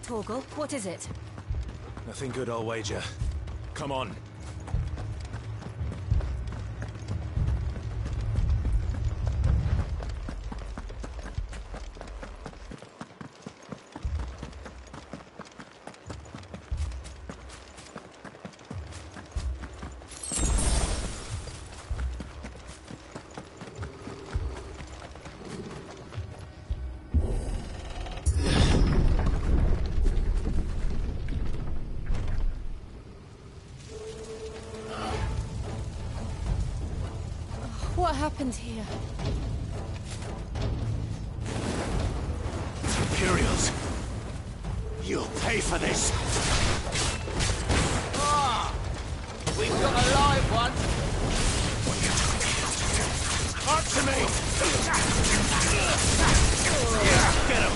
Torgal, what is it? Nothing good, I'll wager. Come on. What happened here? Imperials! You'll pay for this! Ah! We've got a live one! Up to me! Get him!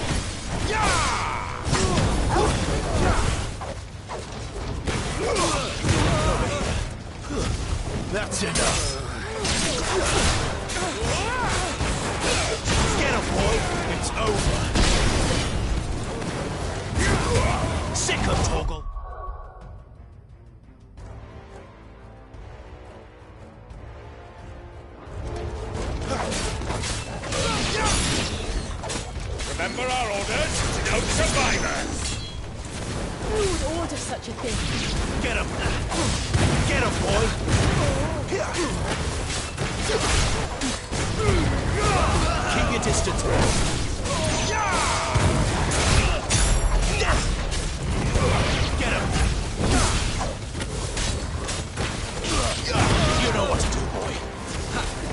That's enough! Get him, boy! It's over! Sick of Torgal! Remember our orders? No survivors! Who would order such a thing? Get him! Get him, boy! Keep your distance. Get him! You know what to do, boy.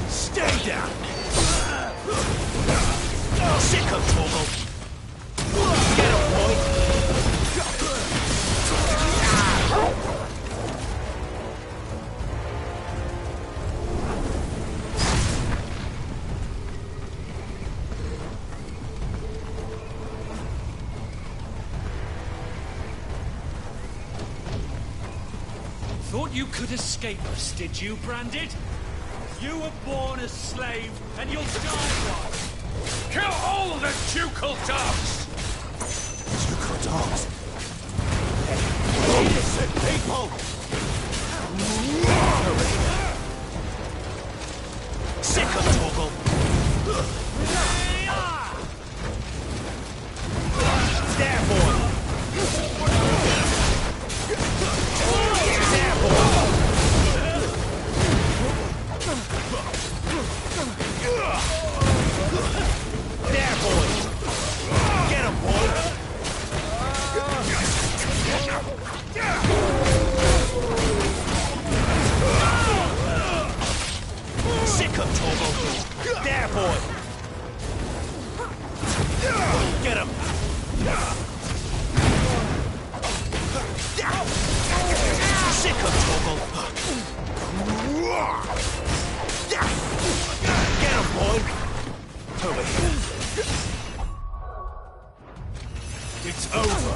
Stay down! Sick of Torgal! Get him, boy! Thought you could escape us, did you, Branded? You were born a slave, and you'll die one! Kill all the ducal dogs! Ducal dogs? Hey, innocent people! Sick of Torgal! There, boy! There, boy! There, boy! Get him, boy! Sick of Torgal! There, boy! Get him! Sick of Torgal! Get him, boy! Over here. It's over.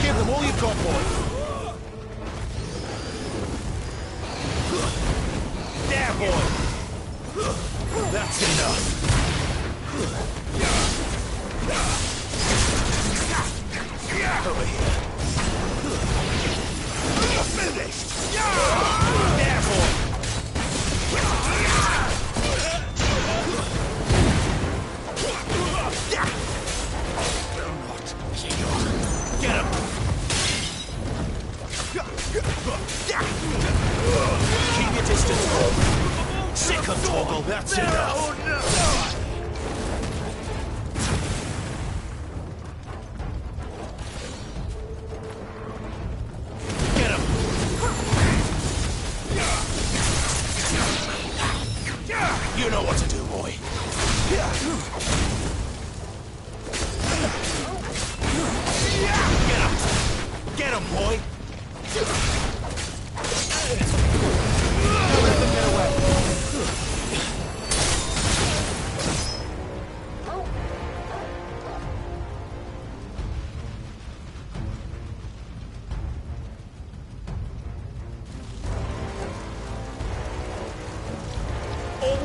Give them all you've got, boy. There, boy. That's enough. Over here. Finished! There, boy! Get him! Keep your distance. Sick of Torgal, that's enough. Oh, no. You know what to do, boy. Get him! Get him, boy! Don't let them get away.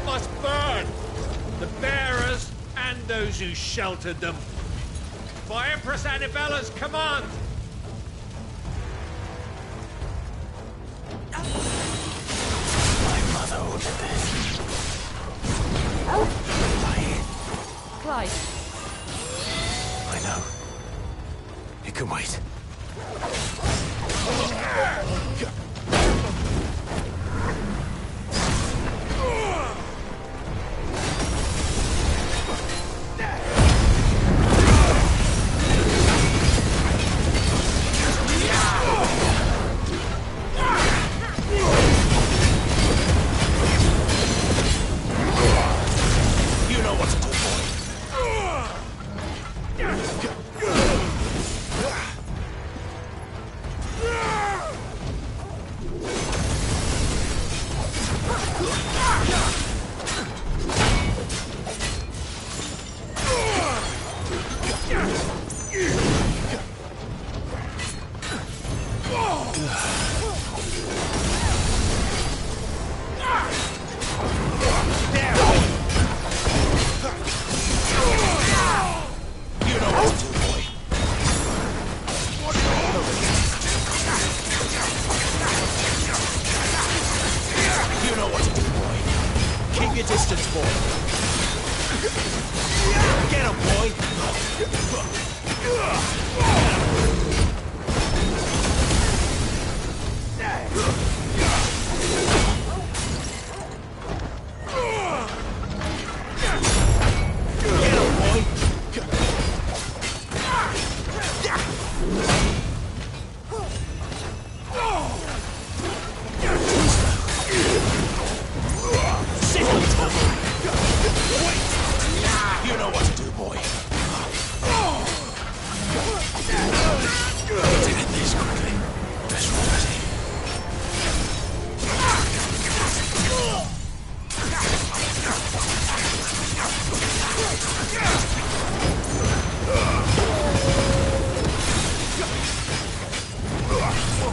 must burn. The bearers and those who sheltered them. By Empress Annibella's command. My mother ordered this. Clive, I know. It can wait. You know what to do, boy. You know what to do, boy. You know what to do, boy. Keep your distance, boy. Get him, boy. Get him, boy. Sit on top. Wait. You know what to do, boy. Let's end this quickly. Best ready.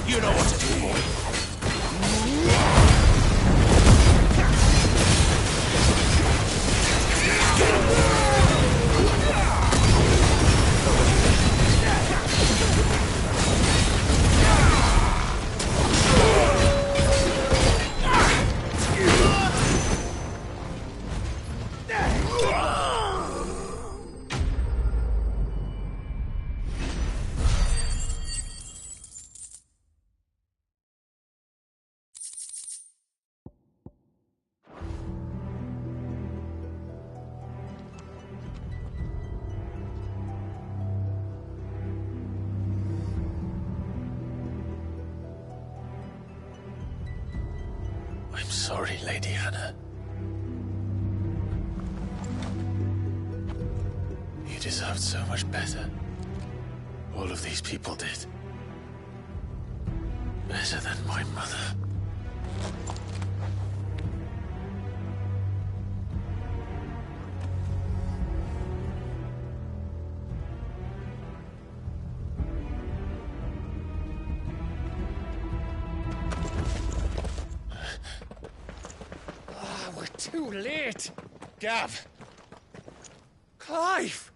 You know what to do, boy. I'm sorry, Lady Hannah. You deserved so much better. All of these people did. Better than my mother. We're too late. Gav. Clive.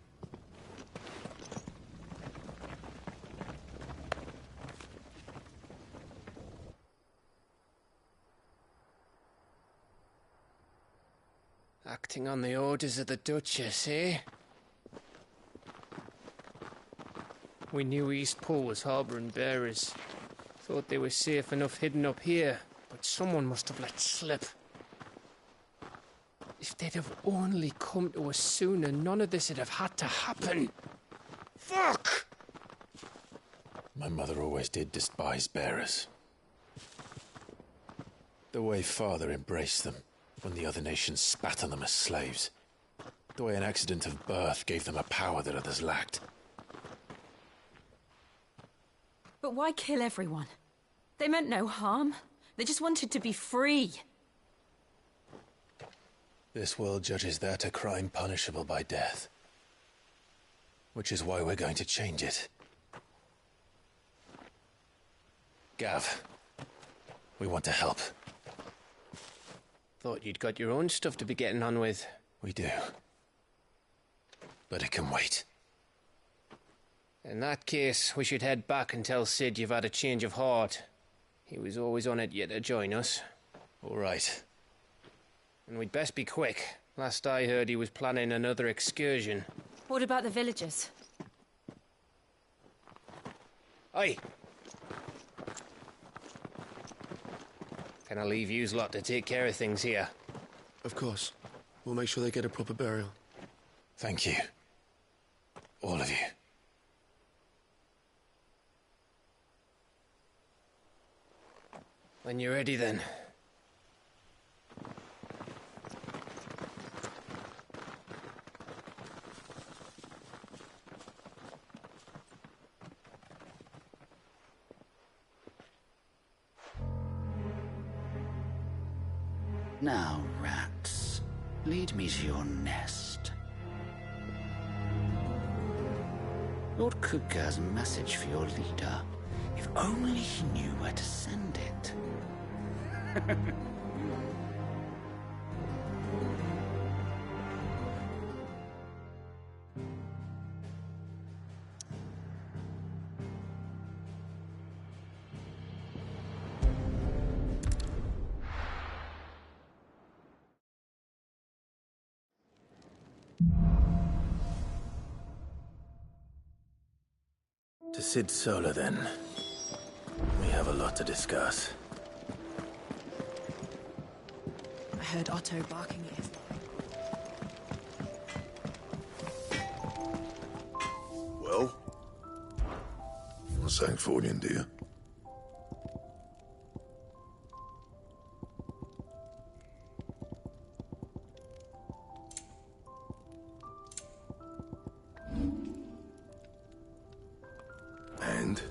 Acting on the orders of the Duchess, eh? We knew Eastpool was harbouring bearers. Thought they were safe enough hidden up here, but someone must have let slip. If they'd have only come to us sooner, none of this would have had to happen. Fuck! My mother always did despise bearers. The way Father embraced them when the other nations spat on them as slaves. The way an accident of birth gave them a power that others lacked. but why kill everyone? They meant no harm. They just wanted to be free. This world judges that a crime punishable by death. Which is why we're going to change it. Gav, we want to help. Thought you'd got your own stuff to be getting on with. We do. But it can wait. In that case, we should head back and tell Sid you've had a change of heart. He was always on it yet to join us. All right. And we'd best be quick. Last I heard, he was planning another excursion. What about the villagers? Aye. Can I leave yous lot to take care of things here? Of course. We'll make sure they get a proper burial. Thank you. All of you. When you're ready, then. Now, rats, lead me to your nest. Lord Kuka has a message for your leader. If only he knew where to send it. To Sid Solar, then. We have a lot to discuss. I heard Otto barking at his... Well? What's Sancfordian, dear? And?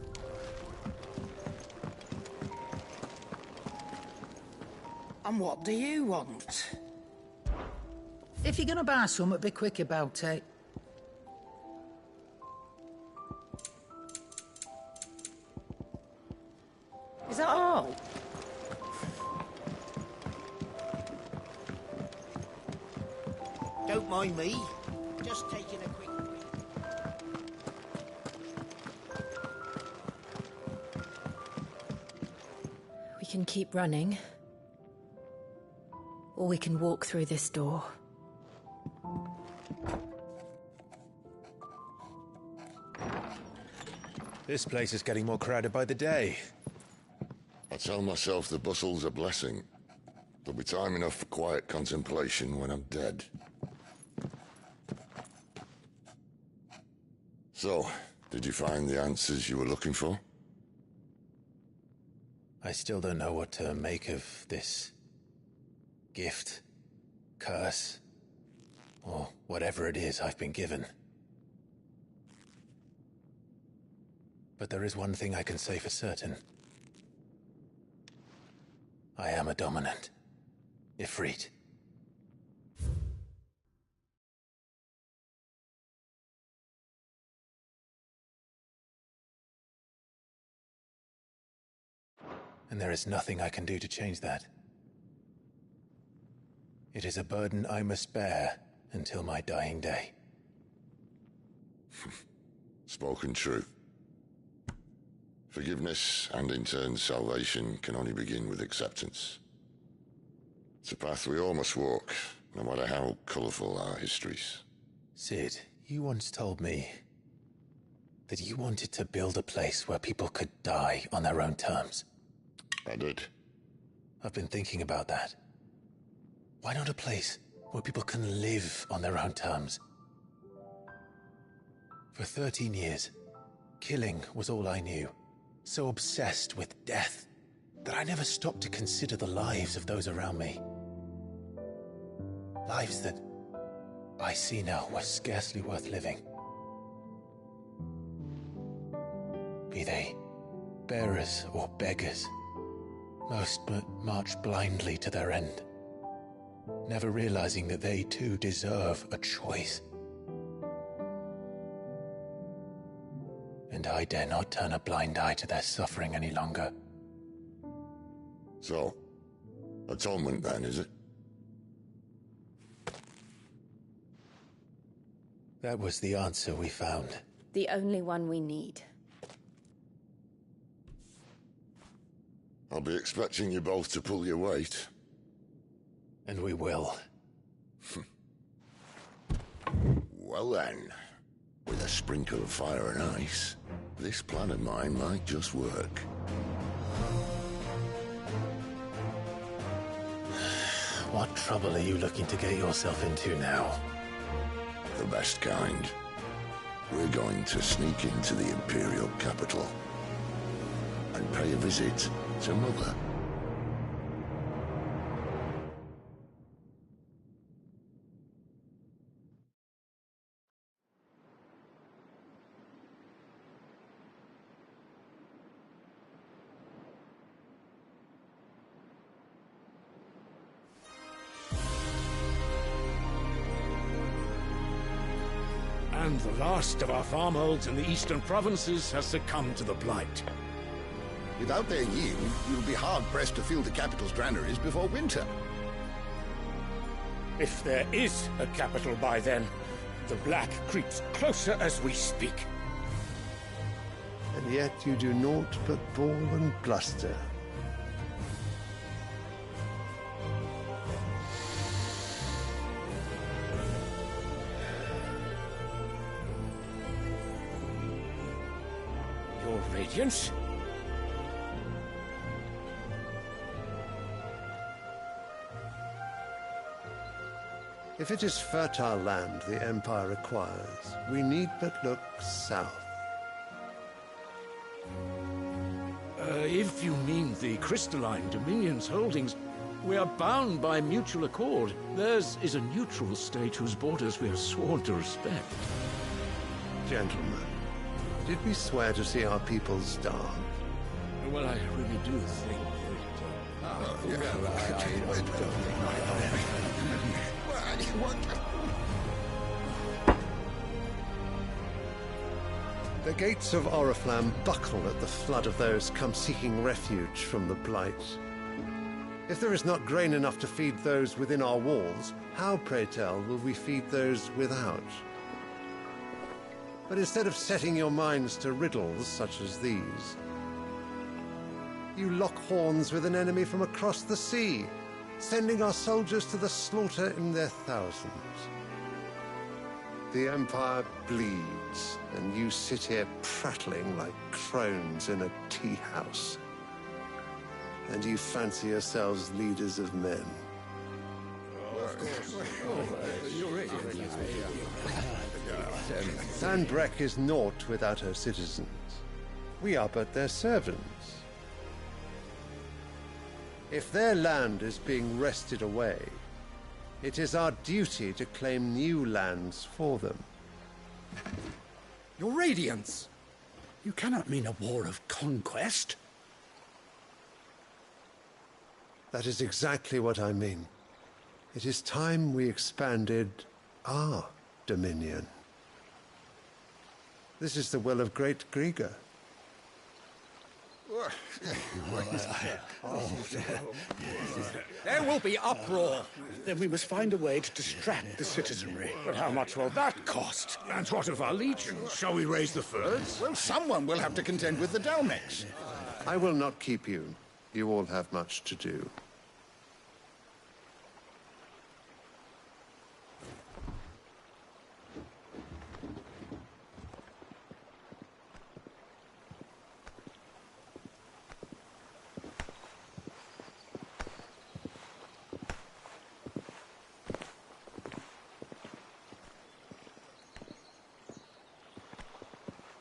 And what do you want? If you're gonna buy something, be quick about it. Is that all? Don't mind me. Just taking a quick break. We can keep running. Or we can walk through this door. This place is getting more crowded by the day. I tell myself the bustle's a blessing. There'll be time enough for quiet contemplation when I'm dead. So, did you find the answers you were looking for? I still don't know what to make of this gift, curse, or whatever it is I've been given. But there is one thing I can say for certain. I am a dominant, Ifrit. And there is nothing I can do to change that. It is a burden I must bear until my dying day. Spoken true. Forgiveness, and in turn salvation, can only begin with acceptance. It's a path we all must walk, no matter how colourful our histories. Sid, you once told me that you wanted to build a place where people could die on their own terms. I did. I've been thinking about that. Why not a place where people can live on their own terms? For 13 years, killing was all I knew. So obsessed with death that I never stopped to consider the lives of those around me. Lives that I see now were scarcely worth living. Be they bearers or beggars, most march blindly to their end, never realizing that they too deserve a choice. And I dare not turn a blind eye to their suffering any longer. So, atonement then, is it? That was the answer we found. The only one we need. I'll be expecting you both to pull your weight. And we will. Well then, with a sprinkle of fire and ice, this plan of mine might just work. What trouble are you looking to get yourself into now? The best kind. We're going to sneak into the Imperial capital and pay a visit to Mother. And the last of our farmholds in the eastern provinces has succumbed to the blight. Without their yield, you'll be hard-pressed to fill the capital's granaries before winter. If there is a capital by then, the black creeps closer as we speak. And yet you do naught but bawl and bluster. Your Radiance? If it is fertile land the Empire requires, we need but look south. If you mean the crystalline Dominion's holdings, we are bound by mutual accord. Theirs is a neutral state whose borders we are sworn to respect. Gentlemen, did we swear to see our people starve? Well, I really do think The gates of Oriflamme buckle at the flood of those come seeking refuge from the Blight. If there is not grain enough to feed those within our walls, how, pray tell, will we feed those without? But instead of setting your minds to riddles such as these, you lock horns with an enemy from across the sea, sending our soldiers to the slaughter in their thousands. The Empire bleeds, and you sit here prattling like crones in a tea house. And you fancy yourselves leaders of men. Sandbreck is naught without her citizens. We are but their servants. If their land is being wrested away, it is our duty to claim new lands for them. Your Radiance! You cannot mean a war of conquest. That is exactly what I mean. It is time we expanded our dominion. This is the will of great Grieger. There will be uproar. Then we must find a way to distract the citizenry. But how much will that cost? And what of our legions? Shall we raise the furs? Well, someone will have to contend with the Dalmex. I will not keep you. You all have much to do.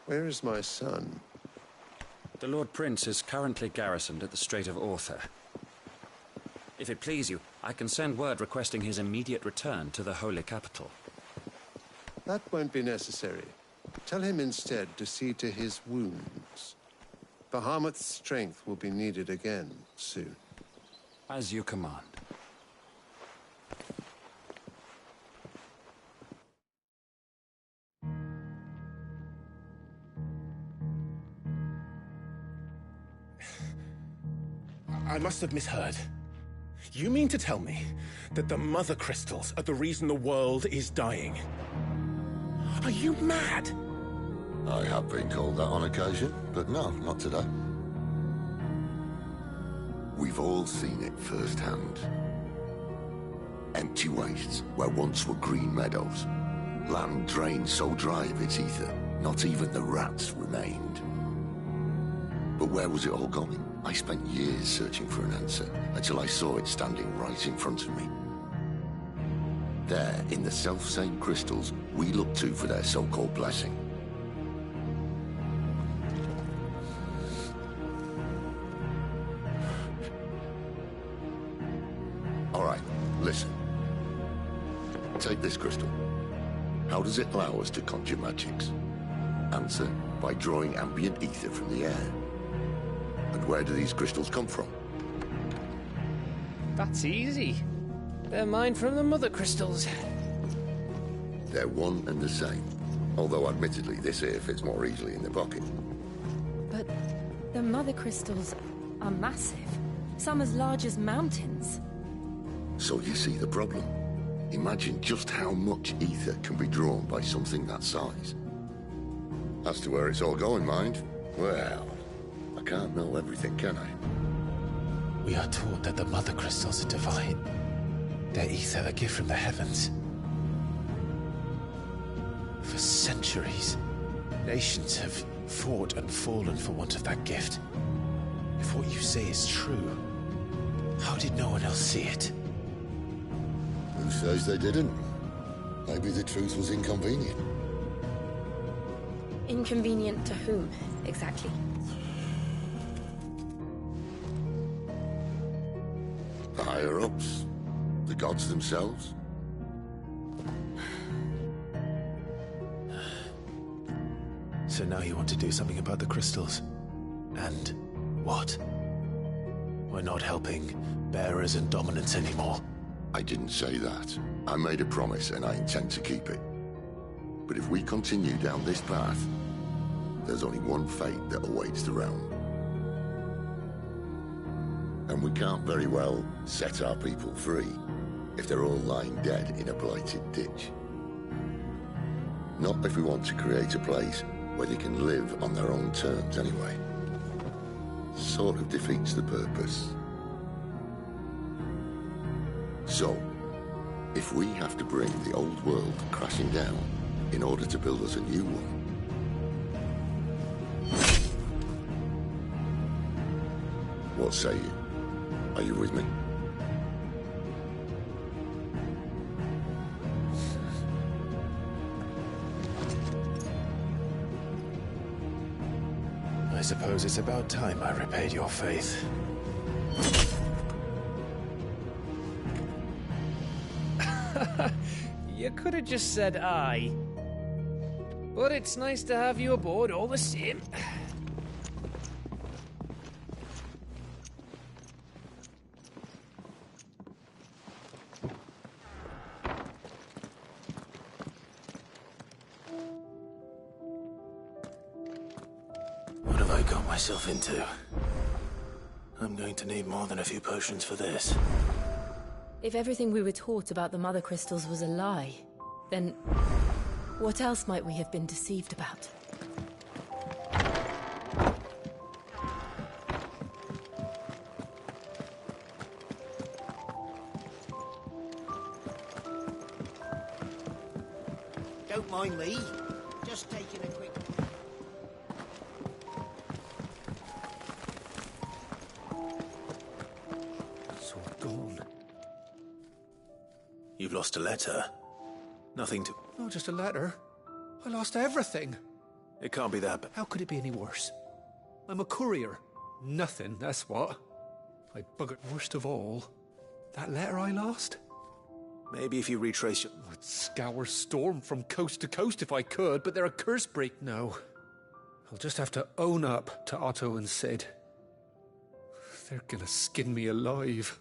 Where is my son? The Lord Prince is currently garrisoned at the Strait of Author. If it please you, I can send word requesting his immediate return to the Holy Capital. That won't be necessary. Tell him instead to see to his wounds. Bahamut's strength will be needed again soon. As you command. I must have misheard. You mean to tell me that the Mother Crystals are the reason the world is dying? Are you mad? I have been called that on occasion, but no, not today. We've all seen it firsthand. Empty wastes where once were green meadows. Land drained so dry of its ether, not even the rats remained. But where was it all going? I spent years searching for an answer, until I saw it standing right in front of me. There, in the self-same crystals we look to for their so-called blessing. All right, listen. Take this crystal. How does it allow us to conjure magics? Answer, by drawing ambient ether from the air. And where do these crystals come from? That's easy. They're mine from the mother crystals. They're one and the same. Although admittedly this here fits more easily in the pocket. But the mother crystals are massive. Some as large as mountains. So you see the problem. Imagine just how much ether can be drawn by something that size. As to where it's all going, mind, well, I can't know everything, can I? We are taught that the mother crystals are divine. Their ether a gift from the heavens. For centuries, nations have fought and fallen for want of that gift. If what you say is true, how did no one else see it? Who says they didn't? Maybe the truth was inconvenient. Inconvenient to whom, exactly? The higher-ups? The gods themselves? So now you want to do something about the crystals? And what? We're not helping bearers and dominants anymore. I didn't say that. I made a promise and I intend to keep it. But if we continue down this path, there's only one fate that awaits the realm. And we can't very well set our people free if they're all lying dead in a blighted ditch. Not if we want to create a place where they can live on their own terms anyway. Sort of defeats the purpose. So, if we have to bring the old world crashing down in order to build us a new one, what say you? Are you with me? I suppose it's about time I repaid your faith. You could have just said aye. But it's nice to have you aboard all the same. What have I got myself into? I'm going to need more than a few potions for this. If everything we were taught about the mother crystals was a lie, then what else might we have been deceived about? Don't mind me. Just taking a quick... It's all gone. You've lost a letter. Nothing to... Not just a letter. I lost everything. It can't be that bad. How could it be any worse? I'm a courier. Nothing, that's what. I buggered worst of all. That letter I lost? Maybe if you retrace your... I'd scour Storm from coast to coast if I could, but they're a curse break now. I'll just have to own up to Otto and Sid. They're gonna skin me alive.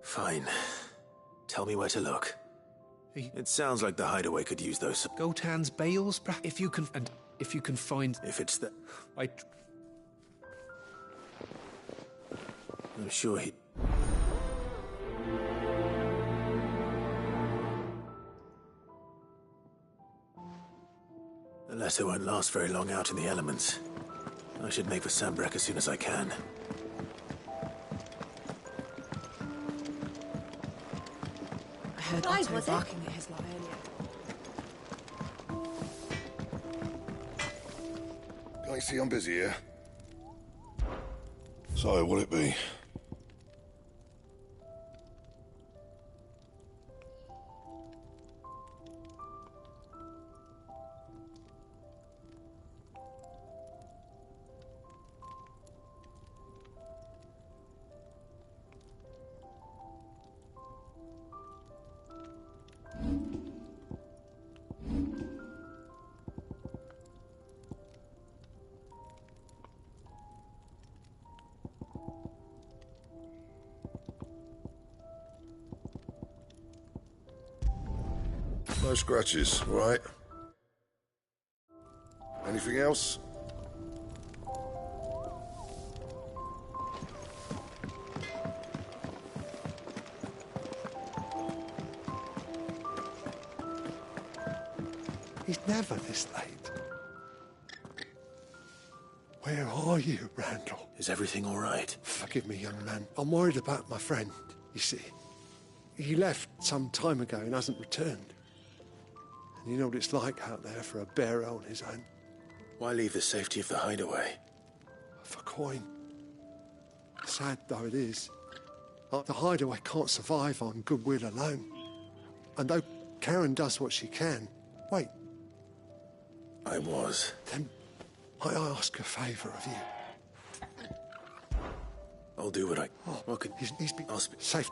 Fine. Tell me where to look. It sounds like the hideaway could use those... Gotan's bales, if you can find... If it's the... I'm sure he... The letter won't last very long out in the elements. I should make for Sambrek as soon as I can. I heard Otto barking at his lot earlier. Can't you see I'm busy here? So, what'll it be? No scratches, right? Anything else? He's never this late. Where are you, Randall? Is everything all right? Forgive me, young man. I'm worried about my friend, you see. He left some time ago and hasn't returned. And you know what it's like out there for a bearer on his own. Why leave the safety of the hideaway? For coin. Sad though it is, the hideaway can't survive on goodwill alone. And though Karen does what she can, wait. I was. Then I ask a favour of you. I'll do what I... Oh, what could... He's been... I'll speak. Safe.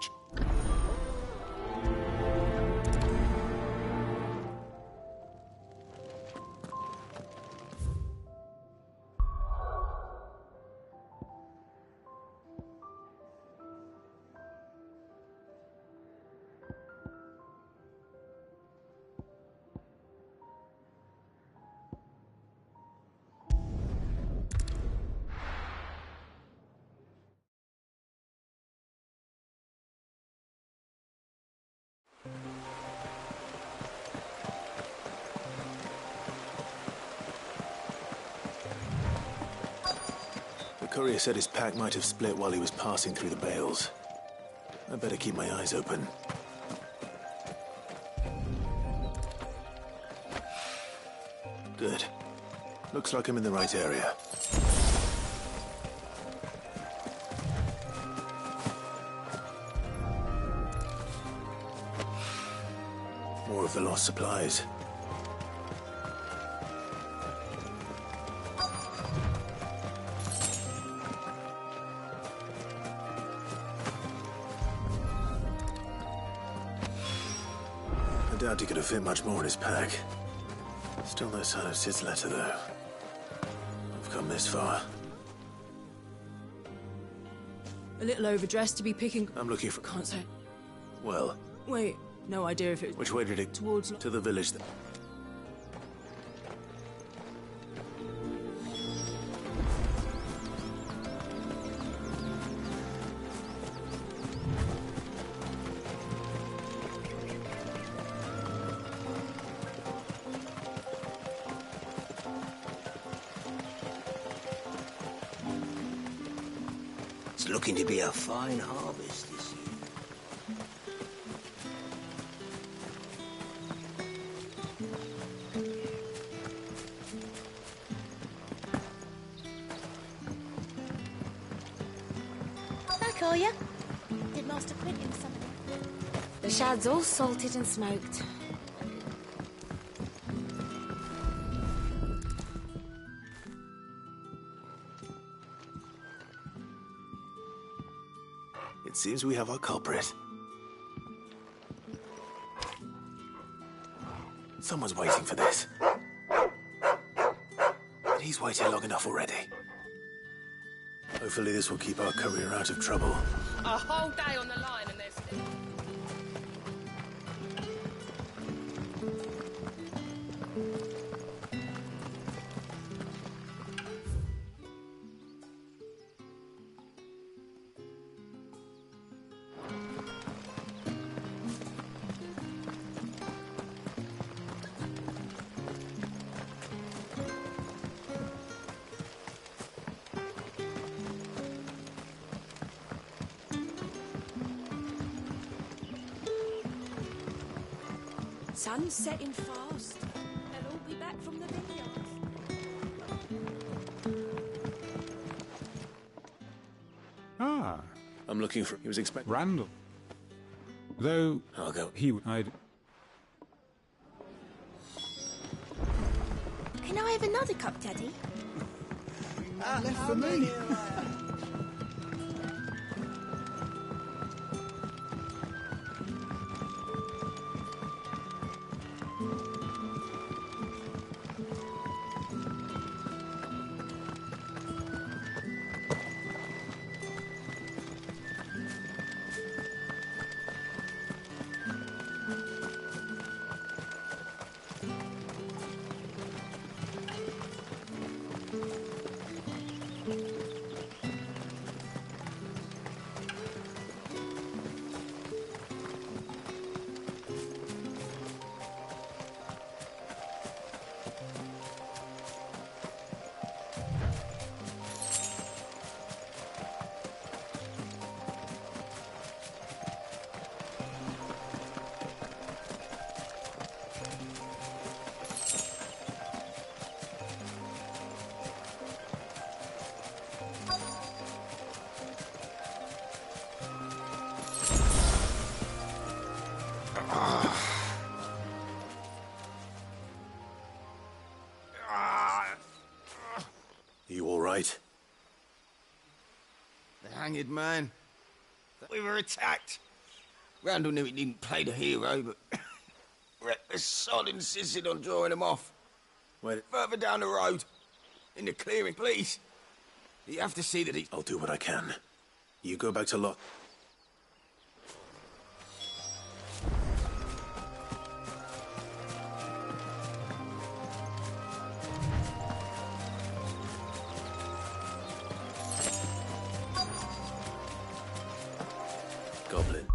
The courier said his pack might have split while he was passing through the bales. I better keep my eyes open. Good. Looks like I'm in the right area. More of the lost supplies. I doubt he could have fit much more in his pack. Still no sign of Sid's letter, though. I've come this far. A little overdressed to be picking... I'm looking for... Can't say. Well... Wait, no idea if it... Which way did it... Towards... To the village, then. It's looking to be a fine harvest this year. Back, are you? Did Master print him something? The shad's all salted and smoked. It seems we have our culprit. Someone's waiting for this. And he's waited long enough already. Hopefully this will keep our career out of trouble. A whole day on the line and there's still... Sun's setting fast. They'll all be back from the vineyards. Ah. I'm looking for... He was expecting... Randall. Though... I'll go. I'd... Can I have another cup, Daddy? Left for me. You all right? The hanged man. We were attacked. Randall knew he didn't play the hero, but reckless sod insisted on drawing him off. Wait. Further down the road. In the clearing, please. You have to see that he... I'll do what I can. You go back to Lot. Goblin.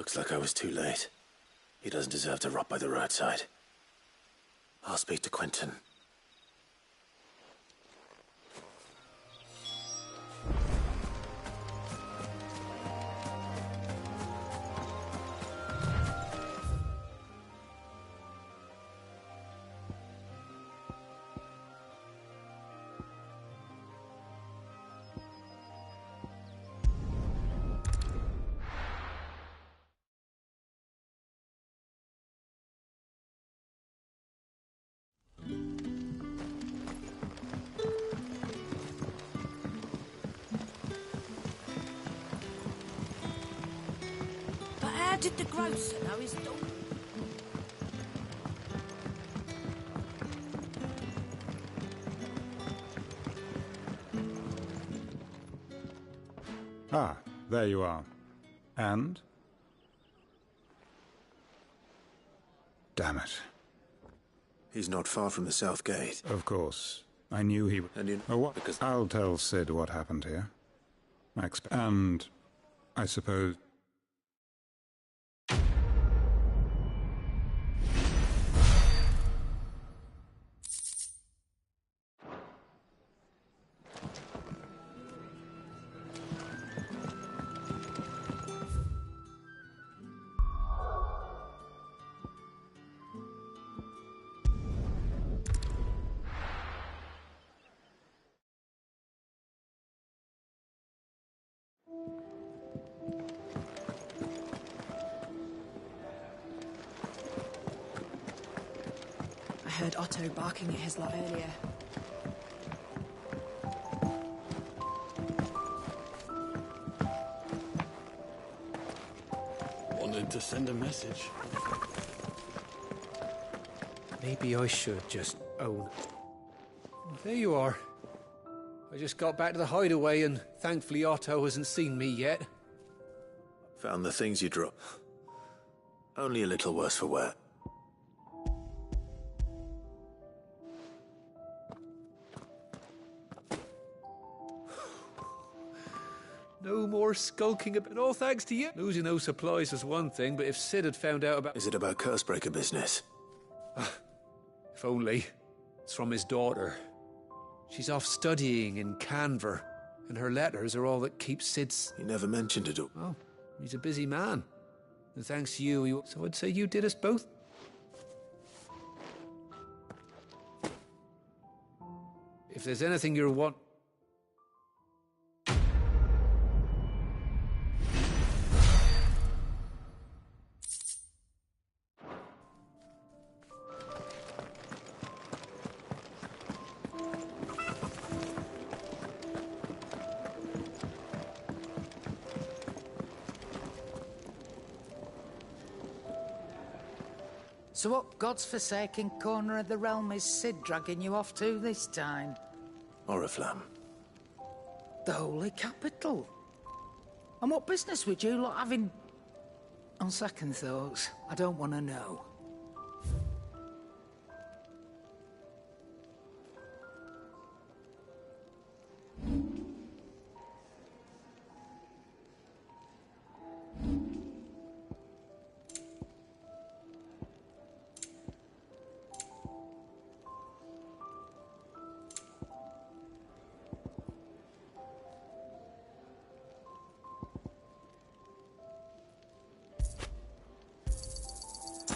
Looks like I was too late. He doesn't deserve to rot by the roadside. I'll speak to Quentin. How did the grocer know his daughter? Ah, there you are. And? Damn it. He's not far from the south gate. Of course. I knew he would. And you... Oh, what? Because I'll tell Sid what happened here. And I suppose... I heard Otto barking at his lot earlier. Wanted to send a message. Maybe I should just own. There you are. I just got back to the hideaway and thankfully Otto hasn't seen me yet. Found the things you dropped. Only a little worse for wear. No more skulking about. All thanks to you. Losing those supplies was one thing, but if Sid had found out about... Is it about Cursebreaker business? If only. It's from his daughter. She's off studying in Canver, and her letters are all that keeps Sid's... He never mentioned it all. Oh, he's a busy man. And thanks to you, so I'd say you did us both. If there's anything you're want... So what God's forsaken corner of the realm is Sid dragging you off to this time? Oriflamme. The Holy Capital. And what business would you lot have in... On second thoughts, I don't want to know.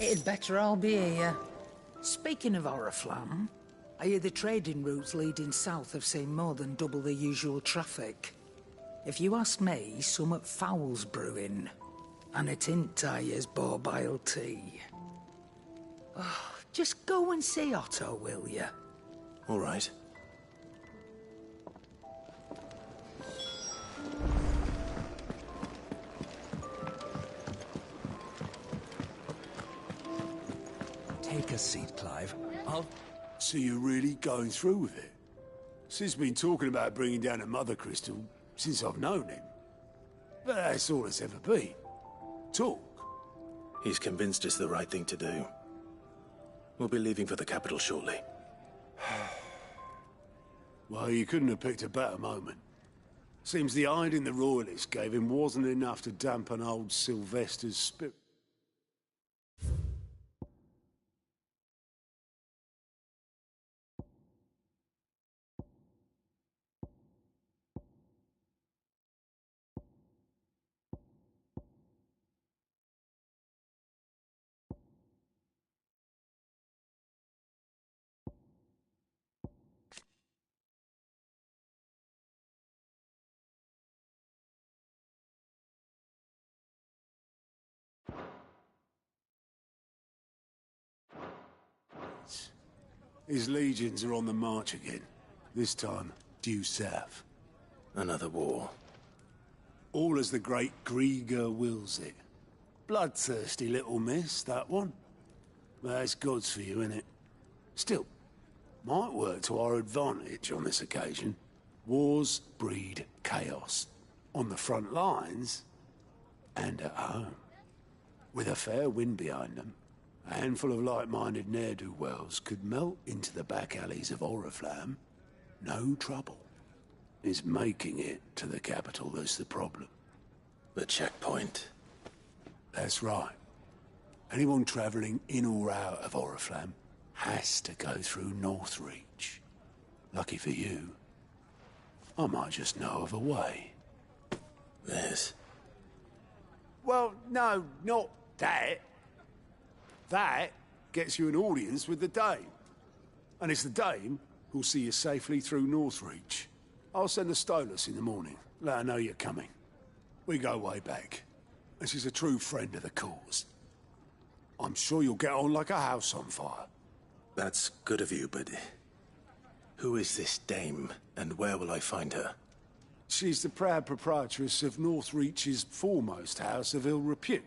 It'd better all be here. Speaking of Oriflamme, I hear the trading routes leading south have seen more than double the usual traffic. If you ask me, summat foul's brewing. And it ain't Tyre's borbile tea. Oh, just go and see Otto, will you? All right. Take a seat, Clive. I'll... So you're really going through with it? Sid's been talking about bringing down a Mother Crystal since I've known him. But that's all it's ever been. Talk. He's convinced it's the right thing to do. We'll be leaving for the capital shortly. Well, you couldn't have picked a better moment. Seems the hiding the Royalists gave him wasn't enough to dampen old Sylvester's spirit. His legions are on the march again. This time, due south. Another war. All as the great Grieger wills it. Bloodthirsty little miss, that one. But that's God's for you, innit? Still, might work to our advantage on this occasion. Wars breed chaos. On the front lines, and at home. With a fair wind behind them, a handful of like-minded ne'er-do-wells could melt into the back alleys of Oriflamme. No trouble. It's making it to the capital that's the problem. The checkpoint. That's right. Anyone travelling in or out of Oriflamme has to go through Northreach. Lucky for you, I might just know of a way. This? Well, no, not that. That gets you an audience with the Dame. And it's the Dame who'll see you safely through Northreach. I'll send the Stolas in the morning. Let her know you're coming. We go way back. And she's a true friend of the cause. I'm sure you'll get on like a house on fire. That's good of you, but... who is this Dame, and where will I find her? She's the proud proprietress of Northreach's foremost house of ill repute.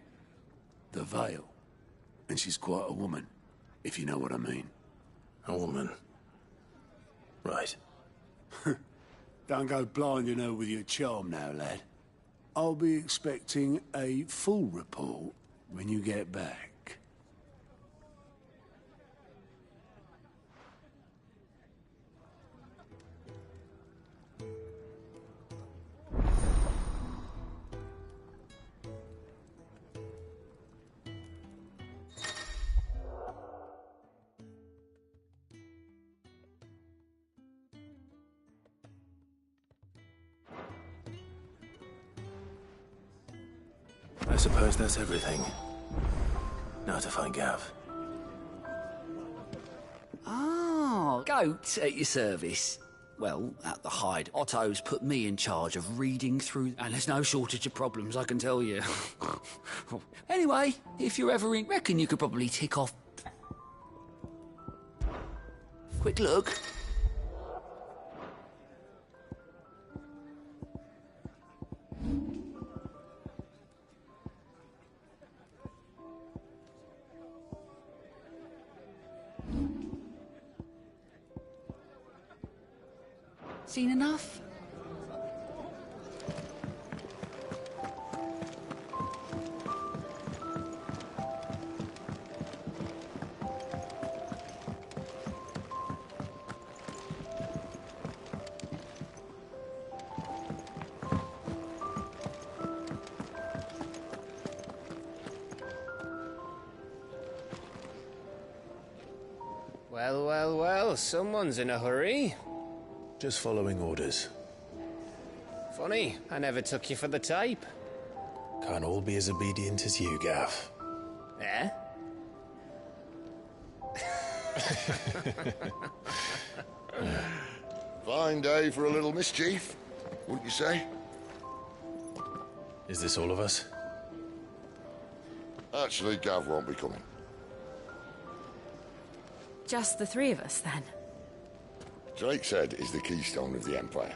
The Vale. And she's quite a woman, if you know what I mean. A woman? Right. Don't go blinding her with your charm now, lad. I'll be expecting a full report when you get back. I suppose that's everything. Now to find Gav. Oh, goat at your service. Well, at the Hyde, Otto's put me in charge of reading through, and there's no shortage of problems, I can tell you. Anyway, if you're ever in, reckon you could probably tick off. Quick look. Seen enough? Well, well, well, someone's in a hurry. Just following orders. Funny, I never took you for the type. Can't all be as obedient as you, Gav. Eh? Fine day for a little mischief, wouldn't you say? Is this all of us? Actually, Gav won't be coming. Just the three of us, then? Drake's is the keystone of the Empire.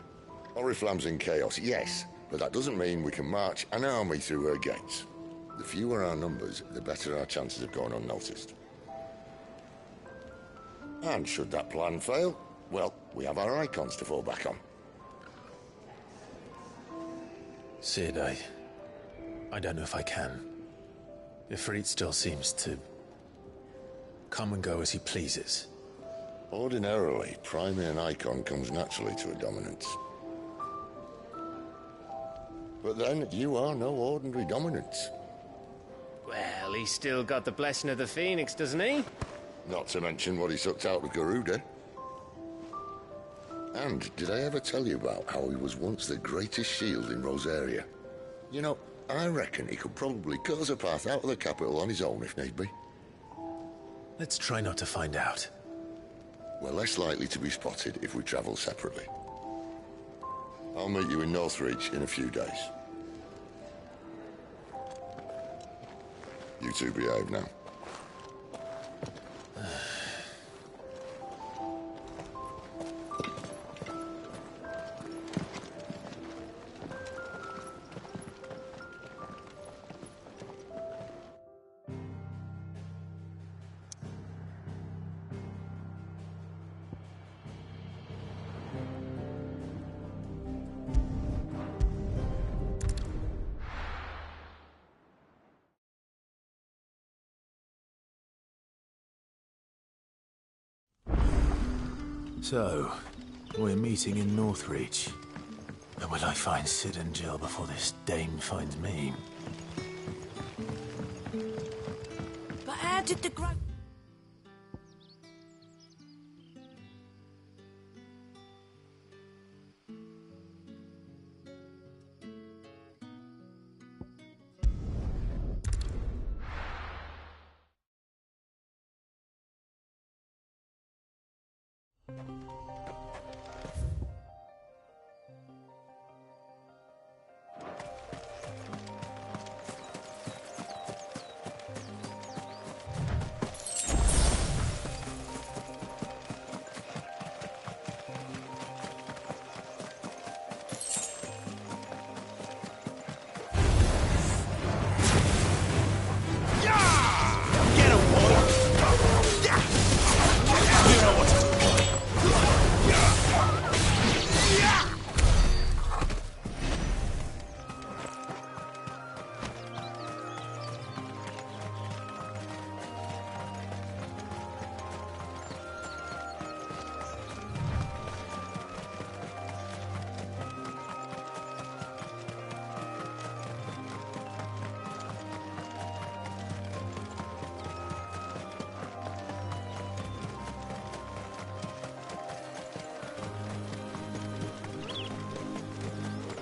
Oriflamme's in chaos, yes, but that doesn't mean we can march an army through her gates. The fewer our numbers, the better our chances of going unnoticed. And should that plan fail, well, we have our icons to fall back on. Sid, I don't know if I can. Ifrit still seems to come and go as he pleases. Ordinarily, priming an icon comes naturally to a dominance. But then, you are no ordinary dominance. Well, he's still got the blessing of the Phoenix, doesn't he? Not to mention what he sucked out of Garuda. And did I ever tell you about how he was once the greatest shield in Rosaria? You know, I reckon he could probably cut us a path out of the capital on his own if need be. Let's try not to find out. We're less likely to be spotted if we travel separately. I'll meet you in Northreach in a few days. You two behave now. So, we're meeting in Northreach. And will I find Sid and Jill before this dame finds me? But how did the grow...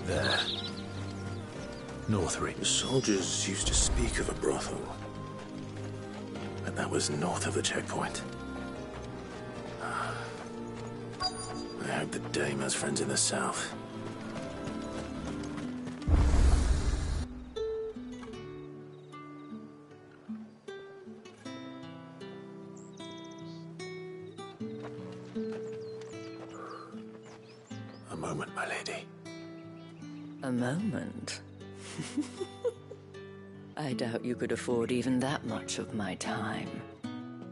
There. Northreach. The soldiers used to speak of a brothel. But that was north of the checkpoint. I hope the dame has friends in the south. A moment, my lady. A moment? I doubt you could afford even that much of my time.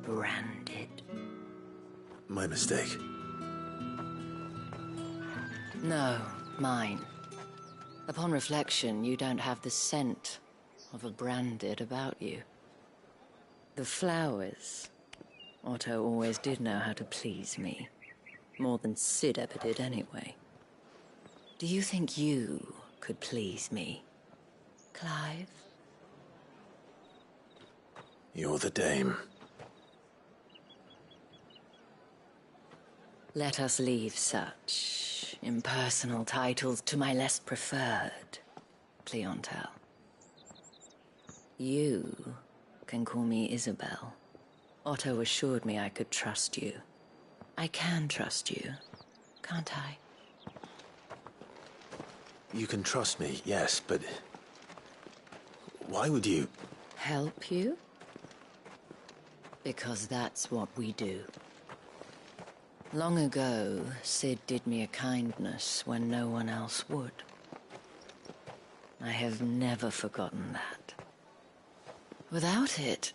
Branded. My mistake. No, mine. Upon reflection, you don't have the scent of a branded about you. The flowers. Otto always did know how to please me. More than Sid ever did anyway. Do you think you could please me, Clive? You're the dame. Let us leave such impersonal titles to my less preferred clientele. You can call me Isabel. Otto assured me I could trust you. I can trust you, can't I? You can trust me, yes, but... why would you... Help you? Because that's what we do. Long ago, Sid did me a kindness when no one else would. I have never forgotten that. Without it,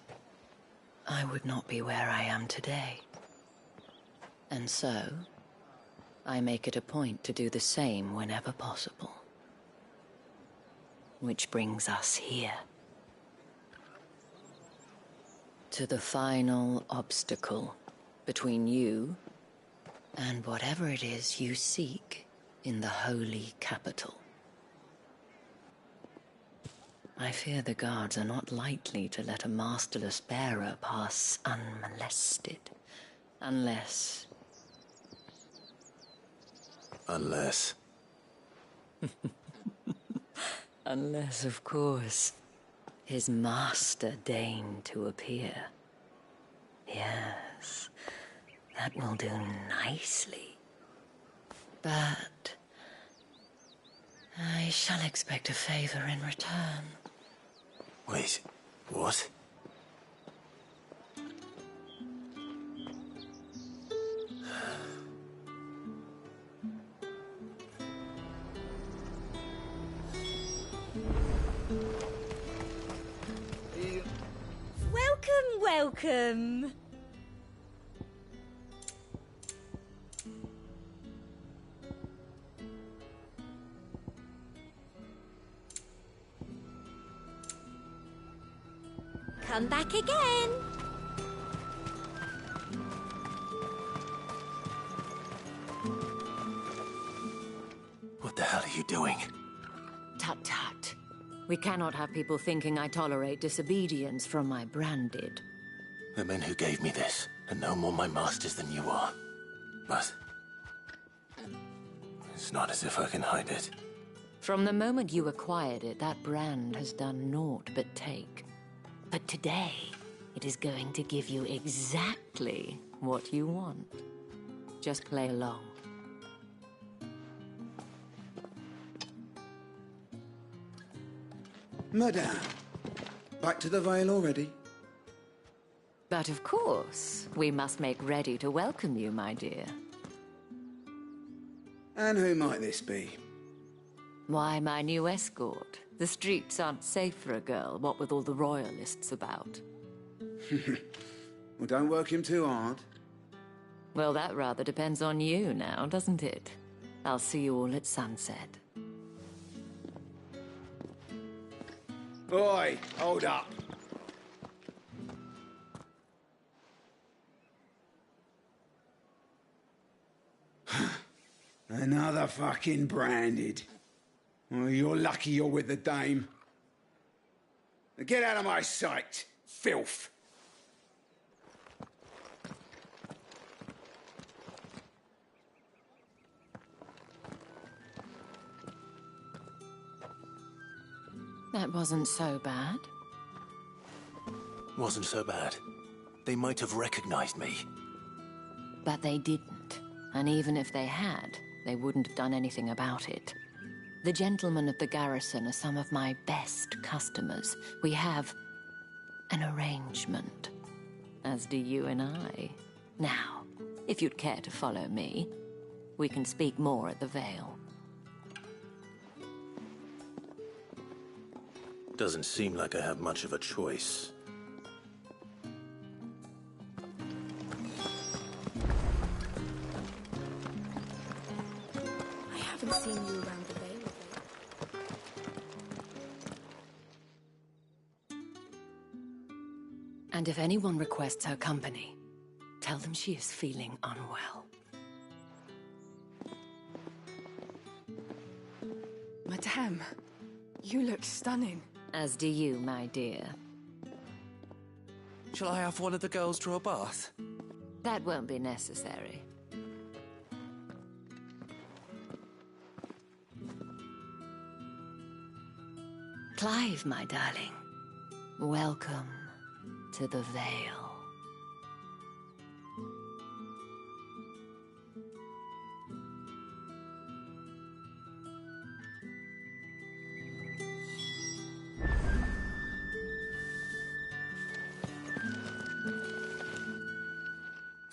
I would not be where I am today. And so, I make it a point to do the same whenever possible. Which brings us here. To the final obstacle between you and whatever it is you seek in the holy capital. I fear the guards are not likely to let a masterless bearer pass unmolested. Unless... Unless... Unless, of course, his master deigned to appear. Yes, that will do nicely. But... I shall expect a favor in return. Wait, what? Welcome. Come back again. What the hell are you doing? Tut tut. We cannot have people thinking I tolerate disobedience from my branded. The men who gave me this are no more my masters than you are. But... it's not as if I can hide it. From the moment you acquired it, that brand has done naught but take. But today, it is going to give you exactly what you want. Just play along. Madame, back to the Vale already? But of course, we must make ready to welcome you, my dear. And who might this be? Why, my new escort. The streets aren't safe for a girl, what with all the royalists about. Well, don't work him too hard. Well, that rather depends on you now, doesn't it? I'll see you all at sunset. Oi, hold up. Another fucking branded. Well, you're lucky you're with the dame. Now get out of my sight, filth. That wasn't so bad. Wasn't so bad. They might have recognized me. But they didn't. And even if they had, they wouldn't have done anything about it. The gentlemen of the garrison are some of my best customers. We have an arrangement, as do you and I. Now, if you'd care to follow me, we can speak more at the Vale. Doesn't seem like I have much of a choice. I haven't seen you around the Vale. And if anyone requests her company, tell them she is feeling unwell. Madame, you look stunning. As do you, my dear. Shall I have one of the girls draw a bath? That won't be necessary. Clive, my darling. Welcome to the Vale.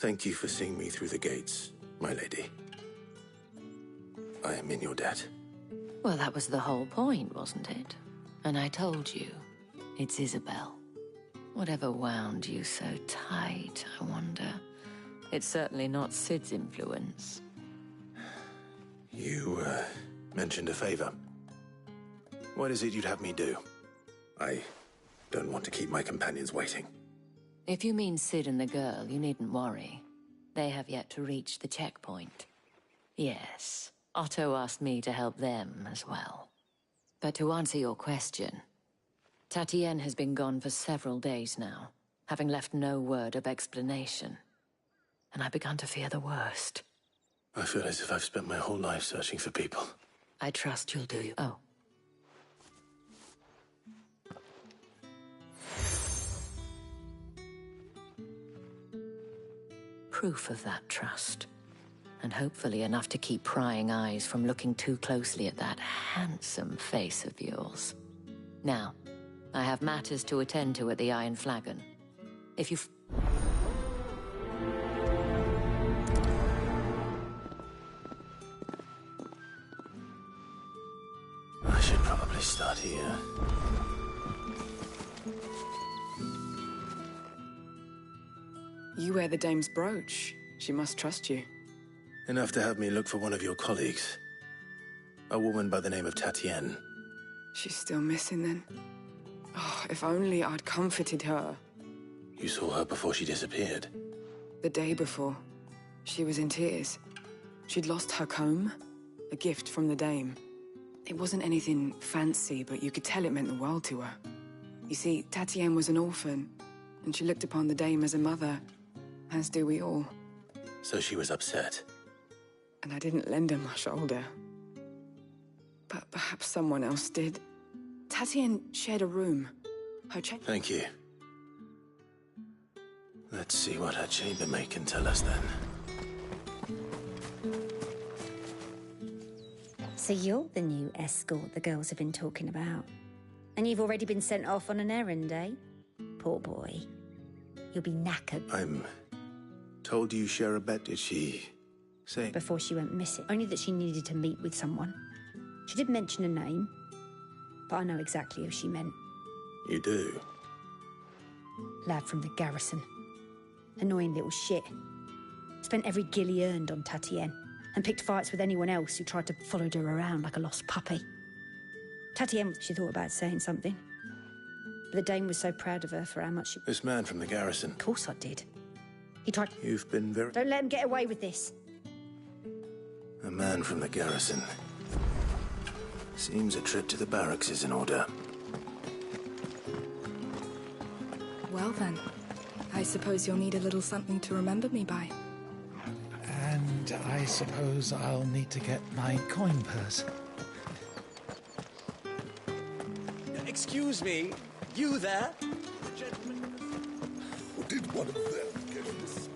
Thank you for seeing me through the gates, my lady. I am in your debt. Well, that was the whole point, wasn't it? And I told you, it's Isabel. Whatever wound you so tight, I wonder. It's certainly not Sid's influence. You, mentioned a favor. What is it you'd have me do? I don't want to keep my companions waiting. If you mean Sid and the girl, you needn't worry. They have yet to reach the checkpoint. Yes, Otto asked me to help them as well. But to answer your question, Tatienne has been gone for several days now, having left no word of explanation. And I've begun to fear the worst. I feel as if I've spent my whole life searching for people. I trust you'll do. Oh. Proof of that trust. And hopefully enough to keep prying eyes from looking too closely at that handsome face of yours. Now, I have matters to attend to at the Iron Flagon. If you... I should probably start here. You wear the dame's brooch. She must trust you. Enough to have me look for one of your colleagues. A woman by the name of Tatienne. She's still missing then. Oh, if only I'd comforted her. You saw her before she disappeared. The day before. She was in tears. She'd lost her comb, a gift from the dame. It wasn't anything fancy, but you could tell it meant the world to her. You see, Tatienne was an orphan, and she looked upon the dame as a mother, as do we all. So she was upset. And I didn't lend her my shoulder. But perhaps someone else did. Tatienne shared a room. Her Thank you. Let's see what her chambermaid can tell us then. So you're the new escort the girls have been talking about. And you've already been sent off on an errand, eh? Poor boy. You'll be knackered. I'm told you share a bet, did she say? Before she went missing. Only that she needed to meet with someone. She did mention a name, but I know exactly who she meant. You do? Lad from the garrison. Annoying little shit. Spent every guil he earned on Tatienne, and picked fights with anyone else who tried to follow her around like a lost puppy. Tatienne, she thought about saying something. But the dame was so proud of her for how much she... This man from the garrison. Of course I did. He tried... You've been very... Don't let him get away with this. A man from the garrison. Seems a trip to the barracks is in order. Well then, I suppose you'll need a little something to remember me by. And I suppose I'll need to get my coin purse. Excuse me, you there? Did one of them get this?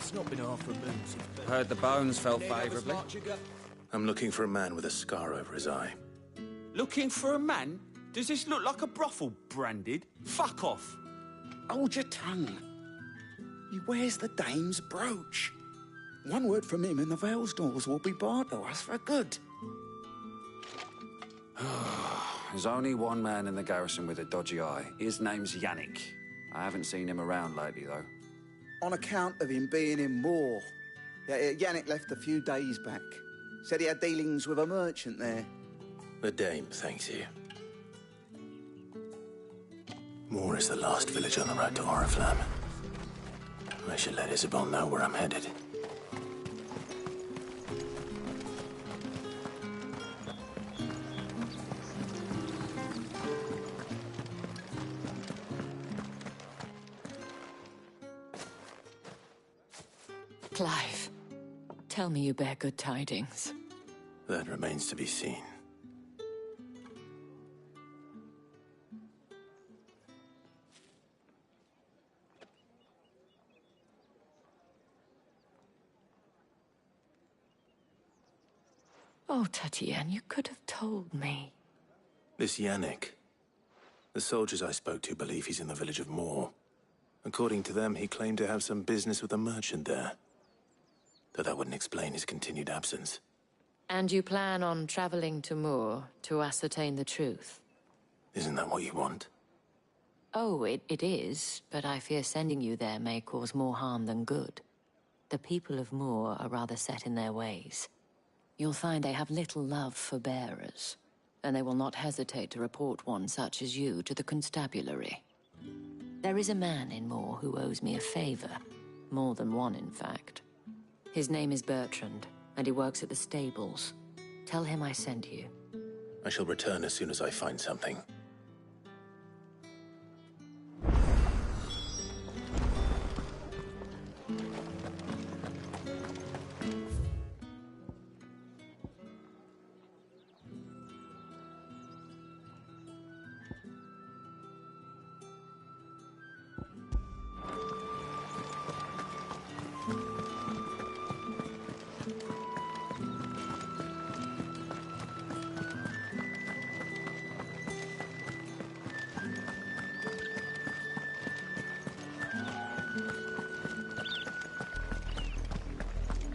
It's not been half a moon since... Heard the bones fell favourably. I'm looking for a man with a scar over his eye. Looking for a man? Does this look like a brothel, Branded? Fuck off! Hold your tongue. He wears the dame's brooch. One word from him and the Vale's doors will be barred to us for good. There's only one man in the garrison with a dodgy eye. His name's Yannick. I haven't seen him around lately, though. On account of him being in war. Yannick left a few days back. Said he had dealings with a merchant there. The dame thanks you. Moor is the last village on the road to Oriflamme. I should let Isabel know where I'm headed. Clive, tell me you bear good tidings. That remains to be seen. Oh, Tatienne, you could have told me. This Yannick. The soldiers I spoke to believe he's in the village of Moor. According to them, he claimed to have some business with a merchant there. Though that wouldn't explain his continued absence. And you plan on traveling to Moor to ascertain the truth? Isn't that what you want? Oh, it is, but I fear sending you there may cause more harm than good. The people of Moor are rather set in their ways. You'll find they have little love for bearers, and they will not hesitate to report one such as you to the constabulary. There is a man in Moor who owes me a favor. More than one, in fact. His name is Bertrand, and he works at the stables. Tell him I sent you. I shall return as soon as I find something.